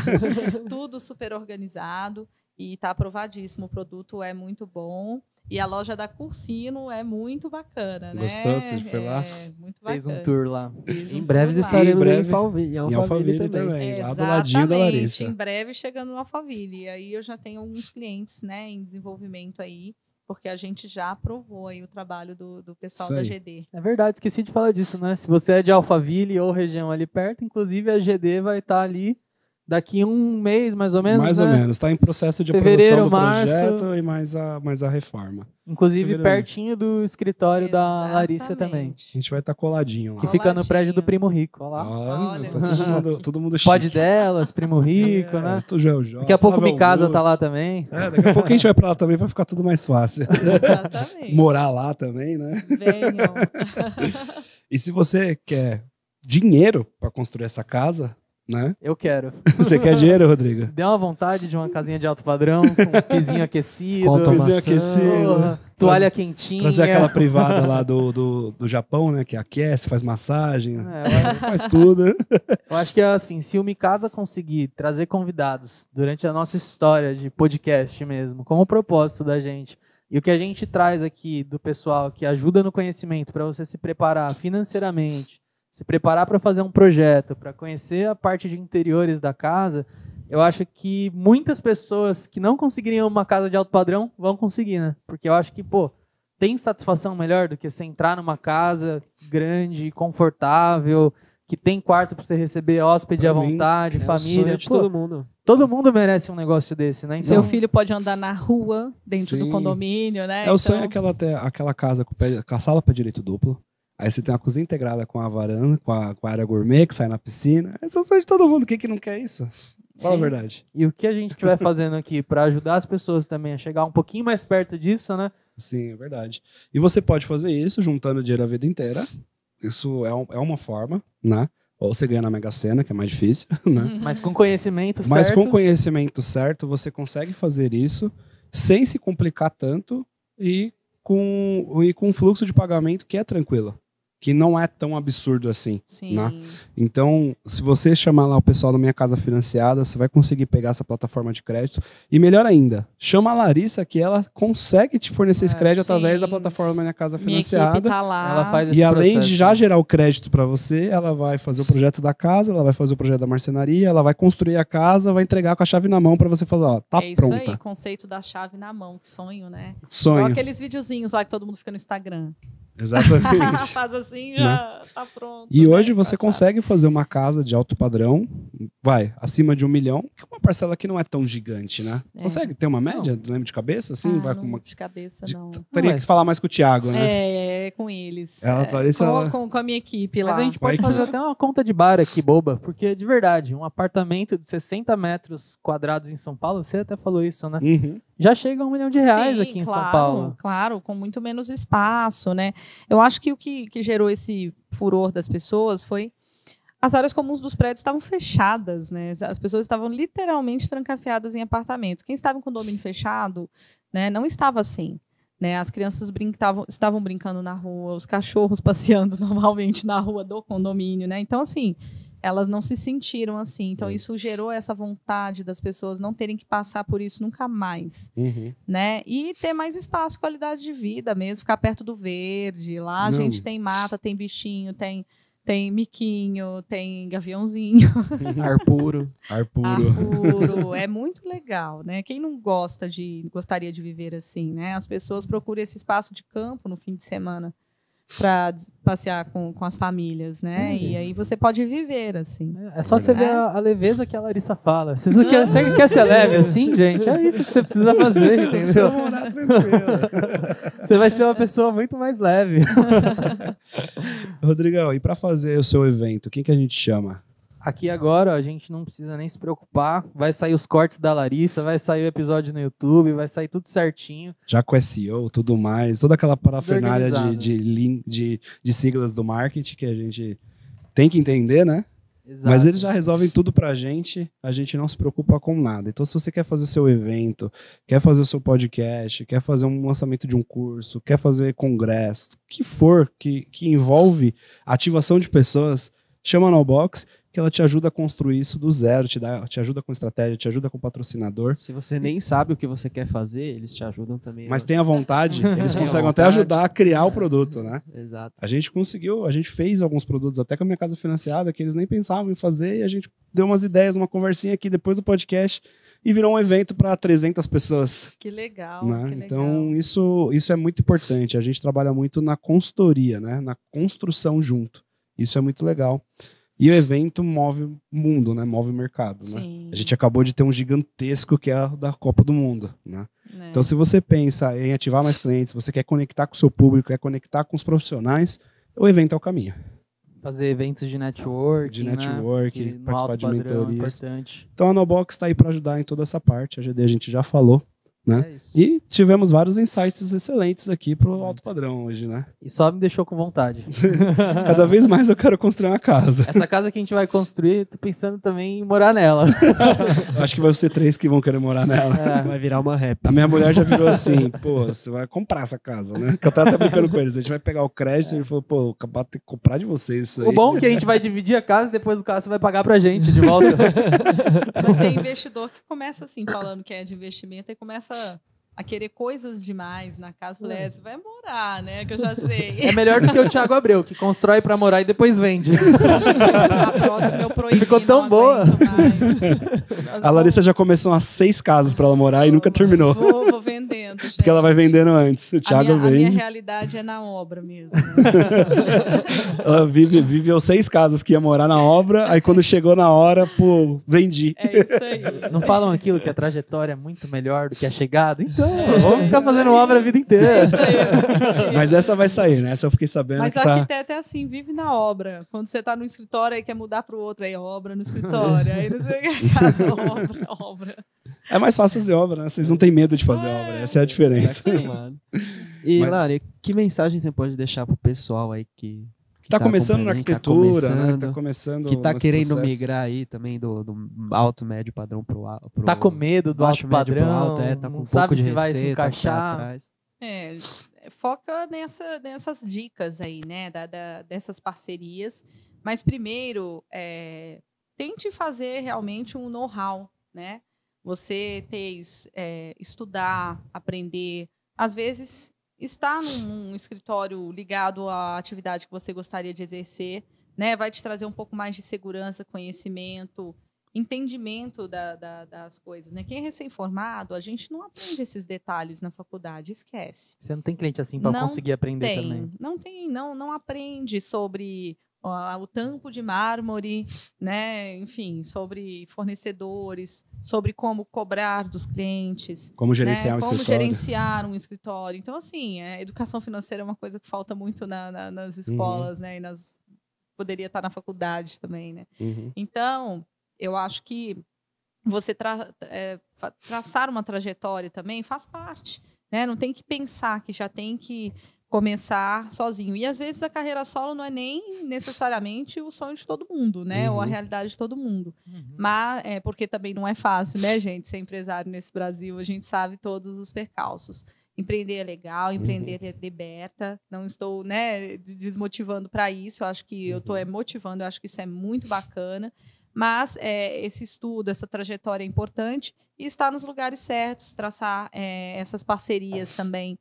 Tudo super organizado. E está aprovadíssimo. O produto é muito bom. E a loja da Cursino é muito bacana, né? Gostou? Você foi lá? É, muito bacana. fez um tour lá. Fiz um Em breve tour lá. estaremos Em breve, em Em Alphaville Alphaville também. também, lá do ladinho da Exatamente, Larissa. em breve chegando no Alphaville. E aí eu já tenho alguns clientes, né, em desenvolvimento aí, porque a gente já aprovou aí o trabalho do pessoal Isso da aí. GD. É verdade, esqueci de falar disso, né? Se você é de Alphaville ou região ali perto, inclusive a GD vai estar ali daqui um mês, mais ou menos, Mais né? ou menos. Está em processo de Fevereiro, aprovação do março. projeto e mais a reforma. Inclusive Fevereiro. pertinho do escritório da Larissa também. Exatamente. A gente vai estar coladinho Que lá. fica no prédio do Coladinho. Primo Rico, olha lá. Olha. Tá todo mundo chique. Pode delas, Primo Rico, né? Tu já é o Jó, Daqui a pouco Flávio minha casa tá Augusto. lá também. Daqui a pouco a gente vai pra lá também pra ficar tudo mais fácil. Exatamente. Morar lá também, né? Venham. E se você quer dinheiro pra construir essa casa, né? Eu quero. Você quer dinheiro, Rodrigo? Deu uma vontade de uma casinha de alto padrão, com um pisinho aquecido, Com automação. Pisinho aquecido. porra, toalha quentinha. Trazer aquela privada lá do Japão, né? Que aquece, faz massagem, É, faz tudo. eu acho que é assim, se o Mikasa conseguir trazer convidados durante a nossa história de podcast mesmo, com o propósito da gente, e o que a gente traz aqui do pessoal que ajuda no conhecimento para você se preparar financeiramente, se preparar para fazer um projeto, para conhecer a parte de interiores da casa, eu acho que muitas pessoas que não conseguiriam uma casa de alto padrão vão conseguir, né? Porque eu acho que, pô, tem satisfação melhor do que você entrar numa casa grande, confortável, que tem quarto para você receber hóspede à Pra mim, vontade, É o família. sonho de Pô, todo mundo. todo mundo merece um negócio desse, né? Então, Seu filho pode andar na rua, dentro Sim. do condomínio, né? É o sonho Então, aquela casa com a sala para direito duplo. Aí você tem uma cozinha integrada com a varanda, com a área gourmet que sai na piscina. Esse é o sonho de todo mundo. Quem que não quer isso? Fala a Sim. verdade. E o que a gente estiver fazendo aqui para ajudar as pessoas também a chegar um pouquinho mais perto disso, né? Sim, é verdade. E você pode fazer isso juntando dinheiro a vida inteira. Isso é uma forma, né? Ou você ganha na Mega Sena, que é mais difícil, né? Mas com conhecimento Mas certo. com conhecimento certo, você consegue fazer isso sem se complicar tanto e com um fluxo de pagamento que é tranquilo. Que não é tão absurdo assim. sim. Né? Então, se você chamar lá o pessoal da Minha Casa Financiada, você vai conseguir pegar essa plataforma de crédito. E melhor ainda, chama a Larissa que ela consegue te fornecer esse crédito sim. através da plataforma Minha Casa Minha equipe Financiada. tá lá. Ela faz E esse além processo, de já né? gerar o crédito para você, ela vai fazer o projeto da casa, ela vai fazer o projeto da marcenaria, ela vai construir a casa, vai entregar com a chave na mão para você falar, ó, tá É isso pronta. aí, conceito da chave na mão, que sonho, né? Igual Sonho. aqueles videozinhos lá que todo mundo fica no Instagram. Exatamente. Faz assim, já tá pronto. E né? hoje você Com a chave. consegue fazer uma casa de alto padrão, vai, acima de 1 milhão, que é uma parcela que não é tão gigante, né? É. Consegue ter uma média? Lembra de cabeça? Assim, vai não, com uma... de cabeça, de- não. Teria Mas- que falar mais com o Thiago, né? É com eles. Ela tá- isso com, ela- com a minha equipe lá. Mas a gente Vai pode que- fazer até uma conta de bar aqui, boba, porque de verdade, um apartamento de 60 metros quadrados em São Paulo, você até falou isso, né? Uhum. Já chega a R$1 milhão Sim, aqui em claro, São Paulo. Claro, com muito menos espaço, né? Eu acho que o que gerou esse furor das pessoas foi as áreas comuns dos prédios estavam fechadas, né? As pessoas estavam literalmente trancafiadas em apartamentos. Quem estava em condomínio fechado, né, não estava assim. Né? As crianças estavam brincando na rua, os cachorros passeando normalmente na rua do condomínio, né? Então, assim, elas não se sentiram assim. Então, isso gerou essa vontade das pessoas não terem que passar por isso nunca mais, né? E ter mais espaço, qualidade de vida mesmo, ficar perto do verde. Lá a gente tem mata, tem bichinho, tem miquinho, tem gaviãozinho. Ar puro. Ar puro. Ar puro. É muito legal, né? Quem não gostaria de viver assim, né? As pessoas procuram esse espaço de campo no fim de semana para passear com as famílias, né? E aí você pode viver assim. É só você ver a leveza que a Larissa fala. Você quer ser leve assim, gente? É isso que você precisa fazer, entendeu? Você vai ser uma pessoa muito mais leve. Rodrigão, e para fazer o seu evento, quem que a gente chama? Aqui agora, ó, a gente não precisa nem se preocupar. Vai sair os cortes da Larissa, vai sair o episódio no YouTube, vai sair tudo certinho. Já com SEO, tudo mais, toda aquela parafernália de siglas do marketing que a gente tem que entender, né? Exato. Mas eles já resolvem tudo pra gente, a gente não se preocupa com nada. Então, se você quer fazer o seu evento, quer fazer o seu podcast, quer fazer um lançamento de um curso, quer fazer congresso, o que for que envolve ativação de pessoas, chama a Nobox, que ela te ajuda a construir isso do zero, te ajuda com estratégia, te ajuda com patrocínador. Se você nem sabe o que você quer fazer, eles te ajudam também. Mas tem a vontade, eles conseguem até ajudar a criar o produto, né? Exato. A gente fez alguns produtos até com a Minha Casa Financiada que eles nem pensavam em fazer e a gente deu umas ideias, uma conversinha aqui depois do podcast e virou um evento para 300 pessoas. Que legal, né? que legal. Então isso é muito importante. A gente trabalha muito na consultoria, né? Na construção junto. Isso é muito legal. E o evento move o mundo, né? Move o mercado, né? A gente acabou de ter um gigantesco que é o da Copa do Mundo, né? Então, se você pensa em ativar mais clientes, você quer conectar com o seu público, quer conectar com os profissionais, o evento é o caminho. Fazer eventos de network, participar de mentorias. Importante. Então, a Nobox está aí para ajudar em toda essa parte. A GD a gente já falou. Né? É isso. E tivemos vários insights excelentes aqui pro alto padrão hoje, né? E só me deixou com vontade. Cada vez mais eu quero construir uma casa. Essa casa que a gente vai construir, tô pensando também em morar nela. Acho que vai ser 3 que vão querer morar nela. Vai virar uma rap. A minha mulher já virou assim, pô, você vai comprar essa casa, né? Que eu tava até brincando com eles. A gente vai pegar o crédito e ele falou, pô, acabar de ter que comprar de vocês isso aí. O bom é que a gente vai dividir a casa e depois o cara você vai pagar pra gente de volta. Mas tem investidor que começa assim, falando que é de investimento e começa a querer coisas demais na casa. Falei, você vai morar, né? Que eu já sei. É melhor do que o Thiago Abreu, que constrói pra morar e depois vende. A próxima eu proibi. Ficou tão boa. A Larissa já começou umas 6 casas pra ela morar e nunca terminou. Vou vendendo, gente. Porque ela vai vendendo antes. O Thiago vende. A minha realidade é na obra mesmo. Ela vive 6 casas que ia morar na obra, aí quando chegou na hora, pô, vendi. É isso aí. Não falam aquilo que a trajetória é muito melhor do que a chegada? Então, vamos ficar fazendo obra a vida inteira. É isso aí. Mas essa vai sair, né? Essa eu fiquei sabendo. Mas que o tá... arquiteto é assim, vive na obra. Quando você tá no escritório, aí quer mudar pro outro, aí obra no escritório. Aí não sei o que, obra. É mais fácil fazer obra, né? Vocês não têm medo de fazer obra. Essa é a diferença. E, Lari, que mensagem você pode deixar pro pessoal aí que tá começando na arquitetura, né? Que tá querendo migrar aí também do alto médio padrão pro tá com medo do alto padrão, tá com não um sabe pouco de se vai se receita, encaixar. Foca nessas dicas aí, né? Dessas parcerias. Mas primeiro, tente fazer realmente um know-how, né? Você estudar, aprender. Às vezes, estar num escritório ligado à atividade que você gostaria de exercer, né, vai te trazer um pouco mais de segurança, conhecimento, entendimento das coisas. Né? Quem é recém-formado, a gente não aprende esses detalhes na faculdade, esquece. Você não tem cliente assim para conseguir aprender também? Não aprende sobre o tampo de mármore, né? Enfim, sobre fornecedores, sobre como cobrar dos clientes. Como gerenciar, né? Como gerenciar um escritório. Então, assim, educação financeira é uma coisa que falta muito nas escolas, né? E poderia estar na faculdade também, né? Então, eu acho que você traçar uma trajetória também faz parte, né? Não tem que pensar que já tem que começar sozinho. E, às vezes, a carreira solo não é nem necessariamente o sonho de todo mundo, né? Ou a realidade de todo mundo. Mas, porque também não é fácil, né, gente? Ser empresário nesse Brasil, a gente sabe todos os percalços. Empreender é legal, empreender é liberta. Não estou, né, desmotivando para isso. Eu acho que eu estou motivando, eu acho que isso é muito bacana. Mas esse estudo, essa trajetória é importante e estar nos lugares certos, traçar essas parcerias também,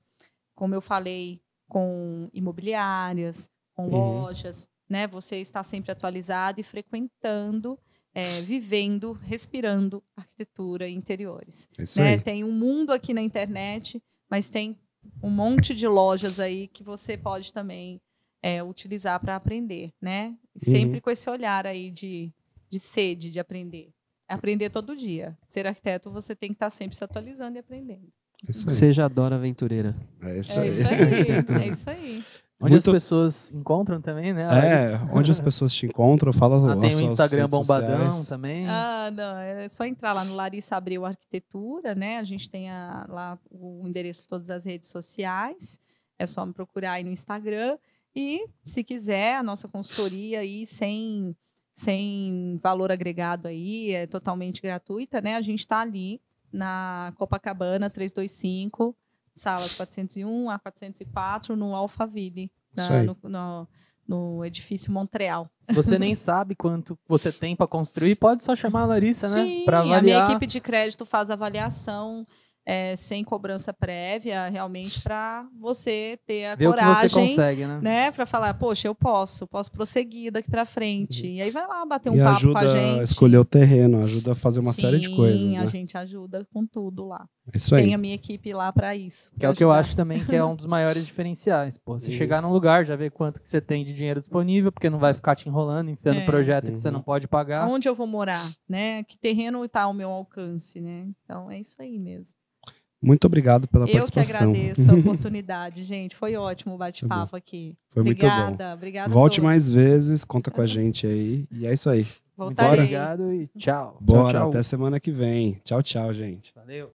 como eu falei, com imobiliárias, com lojas, né? Você está sempre atualizado e frequentando, vivendo, respirando arquitetura e interiores. Isso Né? aí. Tem um mundo aqui na internet, mas tem um monte de lojas aí que você pode também utilizar para aprender, né? Sempre com esse olhar aí de sede de aprender. Aprender todo dia. Ser arquiteto, você tem que estar sempre se atualizando e aprendendo. Isso aí. Seja a Dora Aventureira. É isso É aí. isso aí. É isso aí. Onde as pessoas encontram também, né? Onde as pessoas te encontram, fala Tem as o suas Instagram redes bombadão sociais. também. Não, é só entrar lá no Larissa Abreu Arquitetura, né? A gente tem lá o endereço de todas as redes sociais. É só me procurar aí no Instagram. E, se quiser, a nossa consultoria aí sem valor agregado aí, é totalmente gratuita, né? A gente está ali na Copacabana 325, salas 401 a 404, no Alphaville, no edifício Montreal. Se você nem sabe quanto você tem para construir, pode só chamar a Larissa, né? Sim, Para avaliar. a minha equipe de crédito faz avaliação sem cobrança prévia, realmente para você ter a Ver coragem, o que você consegue, né? para falar, poxa, eu posso prosseguir daqui para frente. E aí vai lá bater um E papo com a ajuda gente. a escolher o terreno, ajuda a fazer uma série de coisas, Sim, né? a gente ajuda com tudo lá. Isso aí. Tem a minha equipe lá para isso. Que é o que eu acho também que é um dos maiores diferenciais. Pô, você chegar num lugar, já ver quanto que você tem de dinheiro disponível, porque não vai ficar te enrolando, enfiando projeto que você não pode pagar. Onde eu vou morar, né? Que terreno está ao meu alcance, né? Então é isso aí mesmo. Muito obrigado pela Eu que participação. agradeço a oportunidade, gente. Foi ótimo o bate-papo aqui. Foi Obrigada, muito bom. obrigada. Volte mais vezes, conta com a gente aí. E é isso aí. Voltarei. Muito obrigado e tchau. Bora, tchau. até semana que vem. Tchau, tchau, gente. Valeu.